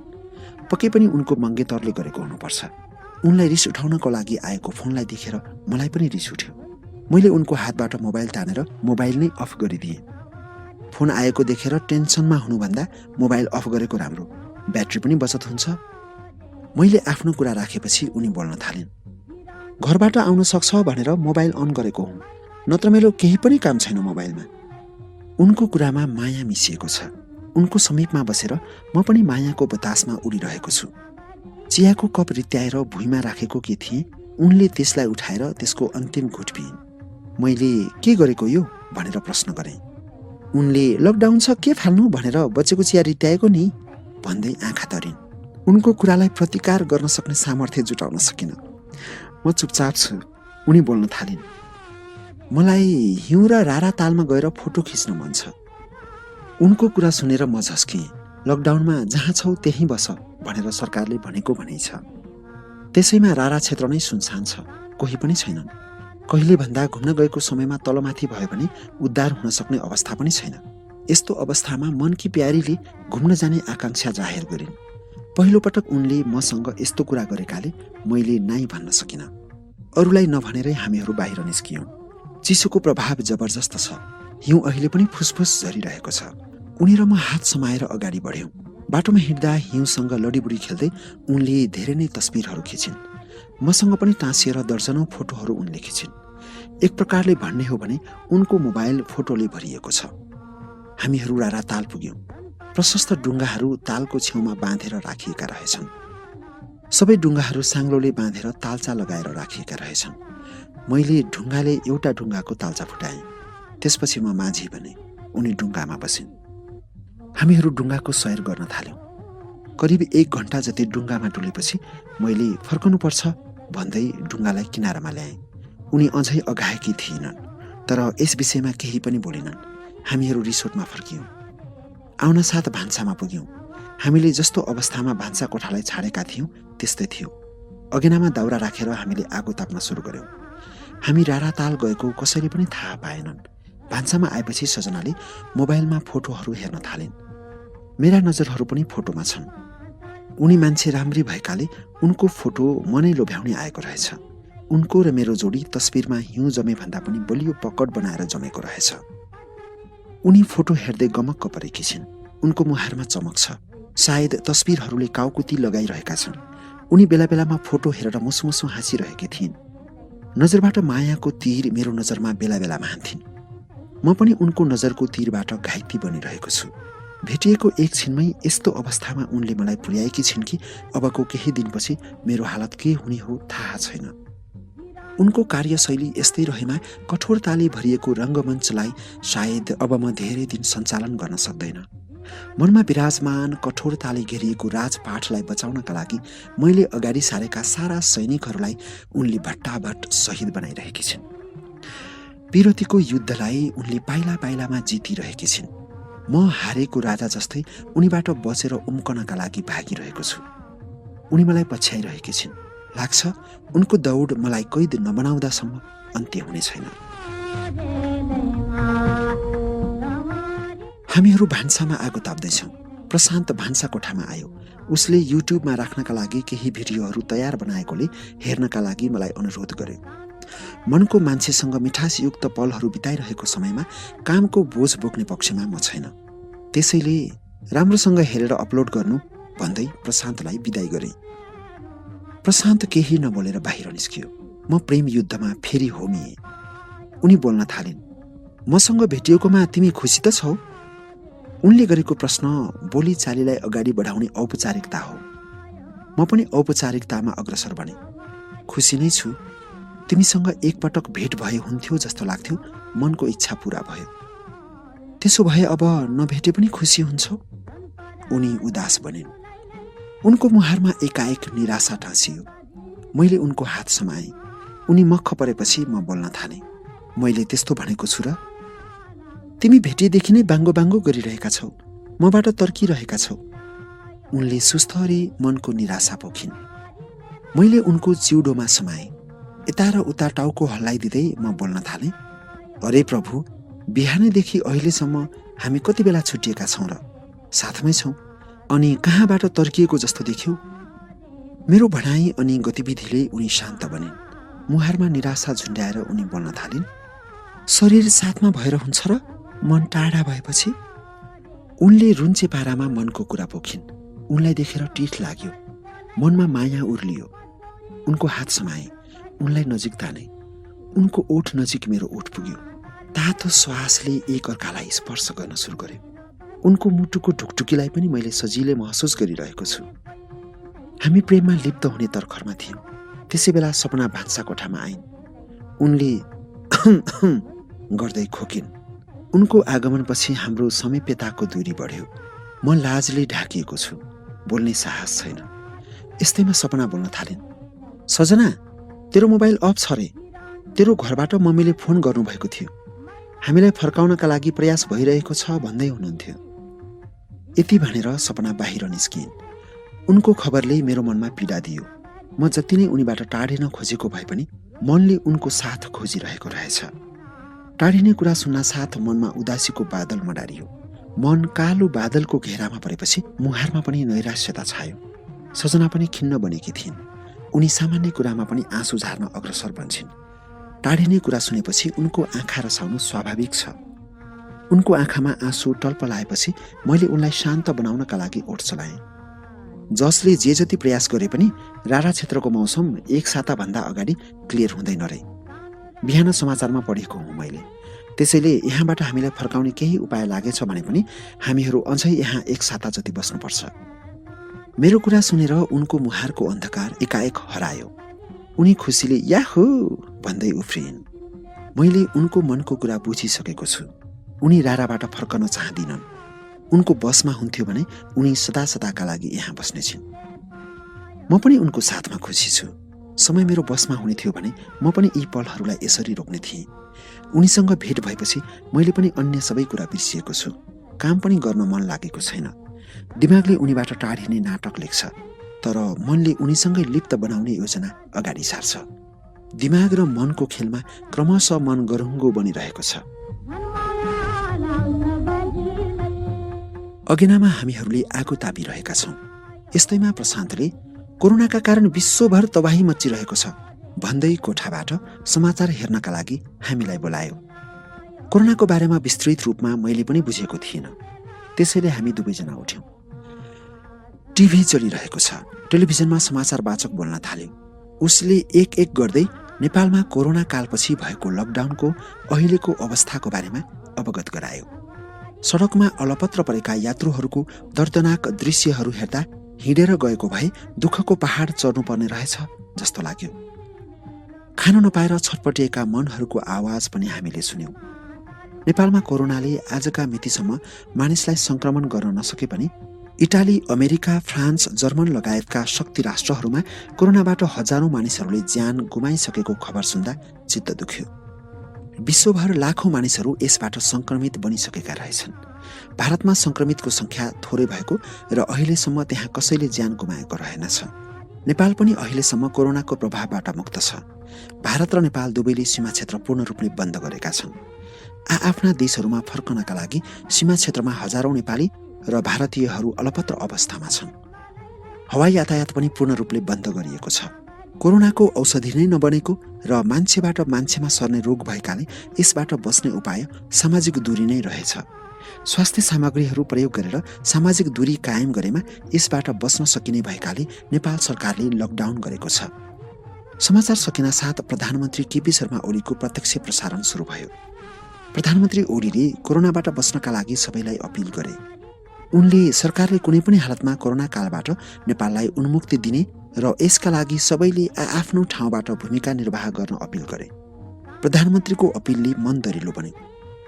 पक्कै पनि उनको मङ्गेतरले गरेको हुनुपर्छ। उनलाई रिस उठाउनको लागि आएको फोनलाई देखेर मलाई पनि रिस उठ्यो। मैले उनको हातबाट मोबाइल तानेर मोबाइल नै अफ गरिदिएँ। फोन आएको देखेर टेन्सनमा हुनुभन्दा मोबाइल अफ गरेको राम्रो, ब्याट्री पनि बचत हुन्छ। मैले आफ्नो कुरा राखेपछि उनी बोल्न थालिन्। घरबाट आउन सक्छ भनेर मोबाइल अन गरेको हुँ, नत्र मेरो केही पनि काम छैन मोबाइलमा। उनको कुरामा माया मिसिएको छ। उनको समीपमा बसेर म पनि मायाको बतासमा उडिरहेको छु। चियाको कप रित्याएर भुइँमा राखेको के थिएँ, उनले त्यसलाई उठाएर त्यसको अन्तिम घुट पिइन्। मैले के गरेको यो भनेर प्रश्न गरेँ। उनले लकडाउन छ के फाल्नु भनेर बचेको चिया रित्याएको नि भन्दै आँखा तरिन्। उनको कुरालाई प्रतिकार गर्न सक्ने सामर्थ्य जुटाउन सकिनँ। म चुपचाप छु। उनी बोल्न थालिन्। मलाई हिउँ र रारा तालमा गएर फोटो खिच्न मन छ। उनको कुरा सुनेर म झस्किएँ। लकडाउनमा जहाँ छौ त्यहीँ बस भनेर सरकारले भनेको भनै छ। त्यसैमा रारा क्षेत्र नै सुनसान छ, कोही पनि छैनन्। कहिले भन्दा घुम्न गएको समयमा तलमाथि भयो भने उद्धार हुन सक्ने अवस्था पनि छैन। यस्तो अवस्थामा मनकी प्यारीले घुम्न जाने आकांक्षा जाहेर गरिन्। पहिलो पटक उनले मसँग यस्तो कुरा गरेकाले मैले नाइ भन्न सकिनँ। अरूलाई नभनेरै हामीहरू बाहिर निस्कियौँ। चिसोको प्रभाव जबरजस्त छ। हिउँ अहिले पनि फुसफुस झरिरहेको छ। उनी र म हात समाएर अगाडि बढ्यौँ। बाटोमा हिँड्दा हिउँसँग लडीबुडी खेल्दै उनले धेरै नै तस्बिरहरू खिचिन्। मसँग पनि टाँसिएर दर्जनौं फोटोहरू उनले खिचिन्। एक प्रकारले भन्ने हो भने उनको मोबाइल फोटोले भरिएको छ। हामीहरू रारा ताल पुग्यौँ। प्रशस्त डुङ्गाहरू तालको छेउमा बाँधेर राखिएका रहेछन्। सबै डुङ्गाहरू साङ्लोले बाँधेर तालचा लगाएर राखिएका रहेछन्। मैले ढुङ्गाले एउटा डुङ्गाको तालचा फुटाएँ। त्यसपछि म माझी बने। उनी डुङ्गामा बसिन्। हामीहरू डुङ्गाको सैर गर्न थाल्यौँ। करिब 1 घण्टा जति डुङ्गामा डुलेपछि मैले फर्कनुपर्छ भन्दै डुङ्गालाई किनारामा ल्याएँ। उनी अझै अघाएकी थिएनन्, तर यस विषयमा केही पनि बोलेनन्। हामीहरू रिसोर्टमा फर्कियौँ। आउन साथ भान्सामा पुग्यौँ। हामीले जस्तो अवस्थामा भान्सा कोठालाई छाडेका थियौँ त्यस्तै थियो। अगेनामा दाउरा राखेर हामीले आगो ताप्न सुरु गर्यौँ। हामी राराताल गएको कसैले पनि थाहा पाएनन्। भान्सामा आएपछि सजनाले मोबाइलमा फोटोहरू हेर्न थालिन्। मेरा नजरहरू पनि फोटोमा छन्। उनी मान्छे राम्री भएकाले उनको फोटो मनै लोभ्याउने आएको रहेछ। उनको र मेरो जोडी तस्बिरमा हिउँ जमे भन्दा पनि बलियो पकड बनाएर जमेको रहेछ। उनी फोटो हेर्दै गमक्क परेकी छिन्। उनको मुहारमा चमक छ। सायद तस्बिरहरूले काउकुती लगाइरहेका छन्। उनी बेला बेलामा फोटो हेरेर मुसुमुसु हाँसिरहेकी थिइन्। नजरबाट मायाको तीर मेरो नजरमा बेला बेलामा हान्थिन्। म पनि उनको नजरको तीरबाट घाइते बनिरहेको छु। भेटिएको एक छिनमै यस्तो अवस्थामा उनले मलाई पुर्याएकी छिन् कि अबको केही दिनपछि मेरो हालत के हुने हो थाहा छैन। उनको कार्यशैली यस्तै रहेमा कठोरताले भरिएको रङ्गमञ्चलाई सायद अब म धेरै दिन सञ्चालन गर्न सक्दैन। मनमा विराजमान कठोरताले घेरिएको राजपाठलाई बचाउनका लागि मैले अगाडि सारेका सारा सैनिकहरूलाई उनले भट्टाभट शहीद बनाइरहेकी छिन्। विरतीको युद्धलाई उनले पाइला पाइलामा जितिरहेकी छिन्। म हारेको राजा जस्तै उनीबाट बचेर उम्कनका लागि भागिरहेको छु। उनी मलाई पछ्याइरहेकी छिन्। लाग्छ उनको दौड मलाई कैद नबनाउँदासम्म अन्त्य हुने छैन। हामीहरू भान्सामा आगो ताप्दैछौँ। प्रशान्त भान्सा कोठामा आयो। उसले युट्युबमा राख्नका लागि केही भिडियोहरू तयार बनाएकोले हेर्नका लागि मलाई अनुरोध गर्यो। मनको मान्छेसँग मिठासयुक्त पलहरू बिताइरहेको समयमा कामको बोझ बोक्ने पक्षमा म छैन। त्यसैले राम्रोसँग हेरेर अपलोड गर्नु भन्दै प्रशान्तलाई बिदाई गरेँ। प्रशान्त केही नबोलेर बाहिर निस्कियो। म प्रेम युद्धमा फेरि होमिएँ। उनी बोल्न थालिन्। मसँग भेटिएकोमा तिमी खुसी त छौ? उनले गरेको प्रश्न बोलीचालीलाई अगाडि बढाउने औपचारिकता हो। म पनि औपचारिकतामा अग्रसर बने। खुसी नै छु। तिमीसँग एकपटक भेट भए हुन्थ्यो जस्तो लाग्थ्यो। मनको इच्छा पूरा भयो। त्यसो भए अब नभेटे पनि खुसी हुन्छौ? उनी उदास बनिन्। उनको मुहारमा एकाएक निराशा टाँसियो। मैले उनको हात समाएँ। उनी मक्ख परेपछि म बोल्न थालेँ। मैले त्यस्तो भनेको छु र? तिमी भेटिएदेखि नै बाङ्गो बाङ्गो गरिरहेका छौ, मबाट तर्किरहेका छौ। उनले सुस्तरी मनको निराशा पोखिन्। मैले उनको चिउडोमा समाएँ। यता र उता टाउको हल्लाइदिँदै म बोल्न थालेँ। अरे प्रभु, बिहानैदेखि अहिलेसम्म हामी कति बेला छुट्टिएका छौँ र? साथमै छौँ। अनि कहाँबाट तर्किएको जस्तो देख्यौ? मेरो भनाइ अनि गतिविधिले उनी शान्त बनिन्। मुहारमा निराशा झुन्ड्याएर उनी बोल्न थालिन्। शरीर साथमा भएर हुन्छ र मन टाढा भएपछि? उनले रुन्चे पारामा मनको कुरा पोखिन्। उनलाई देखेर टिठ लाग्यो। मनमा माया उर्लियो। उनको हात समाए। उनलाई नजिक ताने। उनको ओठ नजिक मेरो ओठ पुग्यो। तातो श्वासले एक अर्कालाई स्पर्श गर्न सुरु गर्यो। उनको मुटुको ढुकढुकीलाई पनि मैले सजिलै महसुस गरिरहेको छु। हामी प्रेममा लिप्त हुने तर्खरमा थियौँ। त्यसै बेला सपना भान्सा कोठामा आइन्। उनले गर्दै खोकिन्। उनको आगमनपछि हाम्रो समीप्यताको दूरी बढ्यो। म लाजले ढाकिएको छु। बोल्ने साहस छैन। यस्तैमा सपना बोल्न थालिन्। सजना, तेरो मोबाइल अफ छ रे। तेरो घरबाट मम्मीले फोन गर्नुभएको थियो। हामीलाई फर्काउनका लागि प्रयास भइरहेको छ भन्दै हुनुहुन्थ्यो। यति भनेर सपना बाहिर निस्किन्। उनको खबरले मेरो मनमा पीडा दियो। म जति नै उनीबाट टाढिन खोजेको भए पनि मनले उनको साथ खोजिरहेको रहेछ। टाढिने कुरा सुन्न साथ मनमा उदासीको बादल मडारियो। मन कालो बादलको घेरामा परेपछि मुहारमा पनि नैराश्यता छायो। सजना पनि खिन्न बनेकी थिइन्। उनी सामान्य कुरामा पनि आँसु झार्न अग्रसर बन्छिन्। टाढिने कुरा सुनेपछि उनको आँखा रसाउनु स्वाभाविक छ। उनको आँखामा आँसु टल्पलाएपछि मैले उनलाई शान्त बनाउनका लागि ओठ चलाएँ। जसले जे जति प्रयास गरे पनि रारा क्षेत्रको मौसम एक साताभन्दा अगाडि क्लियर हुँदैन रे। बिहान समाचारमा पढेको हुँ मैले। त्यसैले यहाँबाट हामीलाई फर्काउने केही उपाय लागेछ भने पनि हामीहरू अझै यहाँ एक साता जति बस्नुपर्छ। मेरो कुरा सुनेर उनको मुहारको अन्धकार एकाएक हरायो। उनी खुसीले याहु भन्दै उफ्रिइन्। मैले उनको मनको कुरा बुझिसकेको छु। उनी राराबाट फर्कन चाहदिनन्। उनको बसमा हुन्थ्यो भने उनी सदा सदाका लागि यहाँ बस्नेछिन्। म पनि उनको साथमा खुसी छु। समय मेरो बसमा हुने थियो भने म पनि यी पलहरूलाई यसरी रोक्ने थिएँ। उनीसँग भेट भएपछि मैले पनि अन्य सबै कुरा बिर्सिएको छु। काम पनि गर्न मन लागेको छैन। दिमागले उनीबाट टाढिने नाटक लेख्छ, तर मनले उनीसँगै लिप्त बनाउने योजना अगाडि सार्छ। दिमाग र मनको खेलमा क्रमशः मन गरुङ्गो बनिरहेको छ। अगेनामा हामीहरूले आगो तापिरहेका छौँ। यस्तैमा प्रशान्तले कोरोनाका कारण विश्वभर तबाही मच्चिरहेको छ भन्दै कोठाबाट समाचार हेर्नका लागि हामीलाई बोलायो। कोरोनाको बारेमा विस्तृत रूपमा मैले पनि बुझेको थिइनँ। त्यसैले हामी दुवैजना उठ्यौँ। टिभी चलिरहेको छ। टेलिभिजनमा समाचार वाचक बोल्न थाल्यो। उसले एक एक गर्दै नेपालमा कोरोना कालपछि भएको लकडाउनको अहिलेको अवस्थाको बारेमा अवगत गरायो। सडकमा अलपत्र परेका यात्रुहरूको दर्दनाक दृश्यहरू हेर्दा हिँडेर गएको भए दुःखको पहाड चढ्नुपर्ने रहेछ जस्तो लाग्यो। खान नपाएर छटपटिएका मनहरूको आवाज पनि हामीले सुन्यौँ। नेपालमा कोरोनाले आजका मितिसम्म मानिसलाई सङ्क्रमण गर्न नसके पनि इटाली, अमेरिका, फ्रान्स, जर्मन लगायतका शक्ति राष्ट्रहरूमा कोरोनाबाट हजारौं मानिसहरूले ज्यान गुमाइसकेको खबर सुन्दा चित्त दुख्यो। विश्वभर लाखौं मानिसहरू यसबाट सङ्क्रमित बनिसकेका रहेछन्। भारतमा सङ्क्रमितको संख्या थोरै भएको र अहिलेसम्म त्यहाँ कसैले ज्यान गुमाएको रहेनछ। नेपाल पनि अहिलेसम्म कोरोनाको प्रभावबाट मुक्त छ। भारत र नेपाल दुवैले सीमा क्षेत्र पूर्ण रूपले बन्द गरेका छन्। आफ्ना देशहरूमा फर्कनका लागि सीमा क्षेत्रमा हजारौं नेपाली र भारतीयहरू अलपत्र अवस्थामा छन्। हवाई यातायात पनि पूर्ण रूपले बन्द गरिएको छ। कोरोनाको औषधि नै नबनेको र मान्छेबाट मान्छेमा सर्ने रोग भएकाले यसबाट बस्ने उपाय सामाजिक दूरी नै रहेछ। स्वास्थ्य सामग्रीहरू प्रयोग गरेर सामाजिक दूरी कायम गरेमा यसबाट बस्न सकिने भएकाले नेपाल सरकारले लकडाउन गरेको छ। समाचार सकिनासाथ प्रधानमन्त्री केपी शर्मा ओलीको प्रत्यक्ष प्रसारण सुरु भयो। प्रधानमन्त्री ओलीले कोरोनाबाट बस्नका लागि सबैलाई अपिल गरे। उनले सरकारले कुनै पनि हालतमा कोरोना कालबाट नेपाललाई उन्मुक्ति दिने र यसका लागि सबैले आफ्नो ठाउँबाट भूमिका निर्वाह गर्न अपिल गरे। प्रधानमन्त्रीको अपिलले मन दरिलो बन्यो।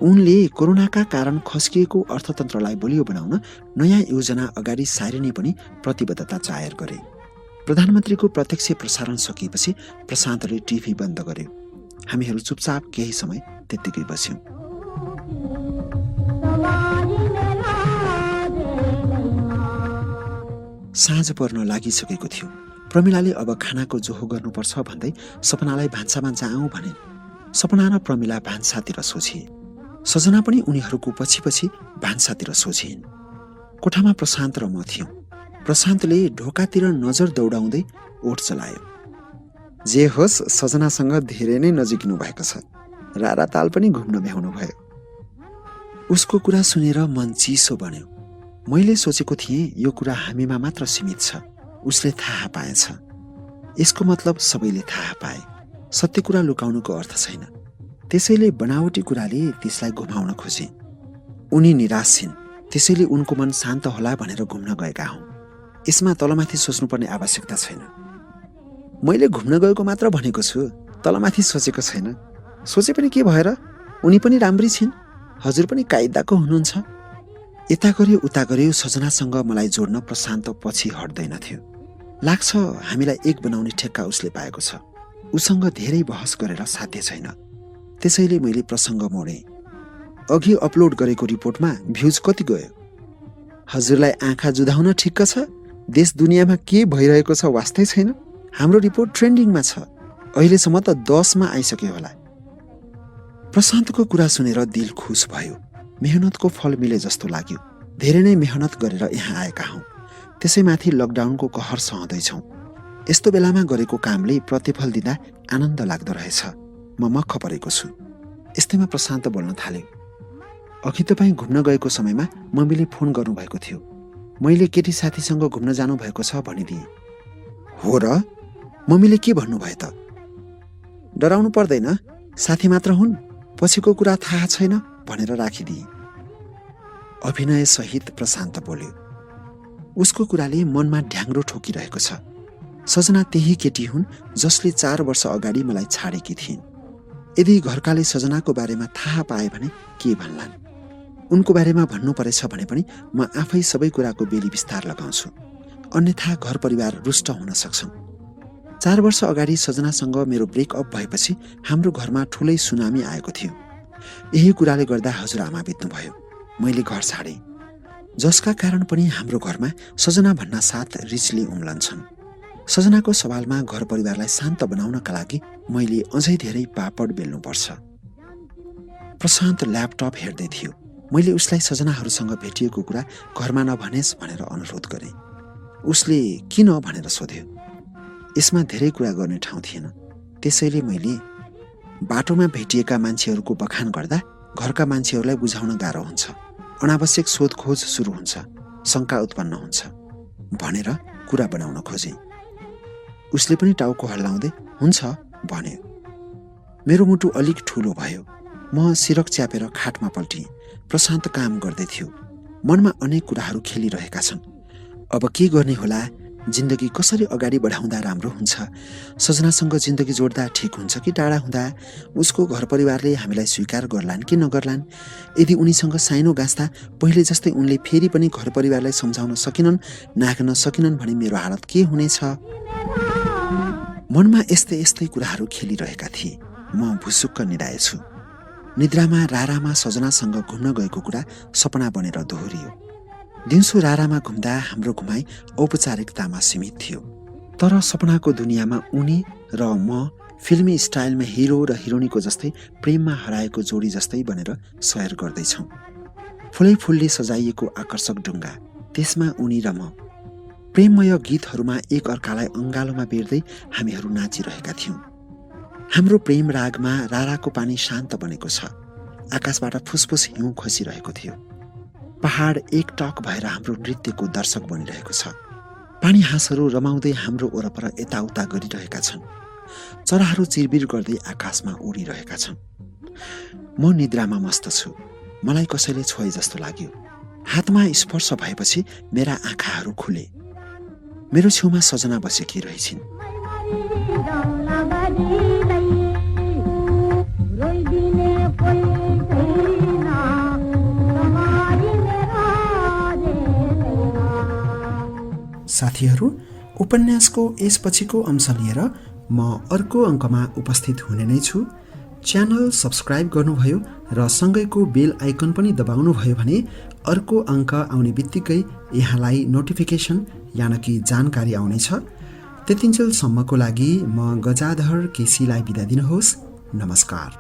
उनले कोरोनाका कारण खस्किएको अर्थतन्त्रलाई बलियो बनाउन नयाँ योजना अगाडि सारिने पनि प्रतिबद्धता जाहेर गरे। प्रधानमन्त्रीको प्रत्यक्ष प्रसारण सकिएपछि प्रशान्तले टिभी बन्द गर्यो। हामीहरू चुपचाप केही समय त्यत्तिकै बस्यौँ। साँझ पर्न लागिसकेको थियो। प्रमिलाले अब खानाको जोहो गर्नुपर्छ भन्दै सपनालाई भान्सामा जाउँ भने सपना र प्रमिला भान्सातिर सोचिए। सजना पनि उनीहरूको पछि पछि भान्सातिर सोचिन्। कोठामा प्रशान्त र म थियौँ। प्रशान्तले ढोकातिर नजर दौडाउँदै ओठ चलायो। जे होस्, सजनासँग धेरै नै नजिकिनु भएको छ। रारा ताल पनि घुम्न भ्याउनु भयो। उसको कुरा सुनेर मन चिसो बन्यो। मैले सोचेको थिएँ यो कुरा हामीमा मात्र सीमित छ। उसले थाहा पाएछ। यसको मतलब सबैले थाहा पाए। सत्य कुरा लुकाउनुको अर्थ छैन। त्यसैले बनावटी कुराले त्यसलाई घुमाउन खोजे। उनी निराश छिन्, त्यसैले उनको मन शान्त होला भनेर घुम्न गएका हौँ। यसमा तलमाथि सोच्नुपर्ने आवश्यकता छैन। मैले घुम्न गएको मात्र भनेको छु, तलमाथि सोचेको छैन। सोचे पनि के भएर? उनी पनि राम्री छिन्। हजुर पनि कायदाको हुनुहुन्छ। यता गर्यो उता गर्यो सजनासँग मलाई जोड्न प्रशान्त पछि हट्दैनथ्यो। लाग्छ हामीलाई एक बनाउने ठेक्का उसले पाएको छ। उसँग धेरै बहस गरेर साध्य छैन। त्यसैले मैले प्रसङ्ग मोडेँ। अघि अपलोड गरेको रिपोर्टमा भ्युज कति गयो? हजुरलाई आँखा जुधाउन ठिक्क छ? देश दुनियाँमा के भइरहेको छ वास्तै छैन। हाम्रो रिपोर्ट ट्रेन्डिङमा छ। अहिलेसम्म त 10 मा आइसक्यो होला। प्रशान्तको कुरा सुनेर दिल खुस भयो। मेहनतको फल मिले जस्तो लाग्यो। धेरै नै मेहनत गरेर यहाँ आएका हौँ। त्यसैमाथि लकडाउनको कहर सहँदैछौँ। यस्तो बेलामा गरेको कामले प्रतिफल दिँदा आनन्द लाग्दो रहेछ। म मक्ख परेको छु। यस्तैमा प्रशान्त बोल्न थाल्यो। अघि तपाईँ घुम्न गएको समयमा मम्मीले फोन गर्नुभएको थियो। मैले केटी साथीसँग घुम्न जानुभएको छ भनिदिएँ। हो र? मम्मीले के भन्नुभयो त? डराउनु पर्दैन, साथी मात्र हुन्, पछिको कुरा थाहा छैन भनेर राखिदिए। अभिनय सहित प्रशान्त बोल्यो। उसको कुराले मनमा ढ्याङ्ग्रो ठोकिरहेको छ। सजना त्यही केटी हुन् जसले 4 वर्ष अगाडि मलाई छाडेकी थिइन्। यदि घरकाले सजनाको बारेमा थाहा पाए भने के भन्लान्? उनको बारेमा भन्नु परेछ भने पनि म आफै सबै कुराको बेली विस्तार लगाउँछु। अन्यथा घर परिवार रुष्ट हुन सक्छन्। 4 वर्ष अगाडि सजनासँग मेरो ब्रेकअप भएपछि हाम्रो घरमा ठुलै सुनामी आएको थियो। यही कुराले गर्दा हजुरआमा बित्नुभयो। मैले घर छाडेँ, जसका कारण पनि हाम्रो घरमा सजना भन्ना साथ रिसले उम्लन्छन्। सजनाको सवालमा घर परिवारलाई शान्त बनाउनका लागि मैले अझै धेरै पापड बेल्नुपर्छ। प्रशान्त ल्यापटप हेर्दै थियो। मैले उसलाई सजनाहरूसँग भेटिएको कुरा घरमा नभनेस् भनेर अनुरोध गरेँ। उसले किन भनेर सोध्यो। यसमा धेरै कुरा गर्ने ठाउँ थिएन। त्यसैले मैले बाटोमा भेटिएका मान्छेहरूको बखान गर्दा घरका मान्छेहरूलाई बुझाउन गाह्रो हुन्छ, अनावश्यक सोधखोज सुरु हुन्छ, शङ्का उत्पन्न हुन्छ भनेर कुरा बनाउन खोजेँ। उसले पनि टाउको हल्लाउँदै हुन्छ भन्यो। मेरो मुटु अलिक ठुलो भयो। म सिरक च्यापेर खाटमा पल्टिएँ। प्रशान्त काम गर्दै थियो। मनमा अनेक कुराहरू खेलिरहेका छन्। अब के गर्ने होला? जिन्दगी कसरी अगाडि बढाउँदा राम्रो हुन्छ? सजनासँग जिन्दगी जोड्दा ठिक हुन्छ कि टाढा हुँदा? उसको घर परिवारले हामीलाई स्वीकार गर्लान् कि नगर्लान्? यदि उनीसँग साइनो गाँस्दा पहिले जस्तै उनले फेरि पनि घर परिवारलाई सम्झाउन सकिनन्, नाघ्न सकिनन् भने मेरो हालत के हुनेछ? मनमा यस्तै यस्तै कुराहरू खेलिरहेका थिए। म भुसुक्क निदाएछु। निद्रामा रारामा सजनासँग घुम्न गएको कुरा सपना बनेर दोहोरियो। दिउँसो रारामा घुम्दा हाम्रो घुमाइ औपचारिकतामा सीमित थियो। तर सपनाको दुनियाँमा उनी र म फिल्मी स्टाइलमा हिरो र हिरोइनको जस्तै प्रेममा हराएको जोडी जस्तै बनेर सैर गर्दैछौँ। फुलै फुलले सजाइएको आकर्षक ढुङ्गा, त्यसमा उनी र म। प्रेममय गीतहरूमा एक अर्कालाई अङ्गालोमा बेर्दै हामीहरू नाचिरहेका थियौँ। हाम्रो प्रेम रागमा राराको पानी शान्त बनेको छ। आकाशबाट फुसफुस हिउँ खसिरहेको थियो। पहाड एकटक भएर हाम्रो नृत्यको दर्शक बनिरहेको छ। पानी हाँसहरू रमाउँदै हाम्रो वरपर यताउता गरिरहेका छन्। चराहरू चिरबिर गर्दै आकाशमा उडिरहेका छन्। म निद्रामा मस्त छु। मलाई कसैले छोए जस्तो लाग्यो। हातमा स्पर्श भएपछि मेरा आँखाहरू खुले। मेरो छेउमा सजना बसेकी रहेछिन्। साथीहरू, उपन्यासको यसपछिको अंश लिएर म अर्को अङ्कमा उपस्थित हुने नै छु। च्यानल सब्स्क्राइब गर्नुभयो र सँगैको बेल आइकन पनि दबाउनुभयो भने अर्को अङ्क आउने बित्तिकै यहाँलाई नोटिफिकेसन यानि कि जानकारी आउनेछ। त्यतिन्जेलसम्मको लागि म गजाधर केसीलाई बिदा दिनुहोस्। नमस्कार।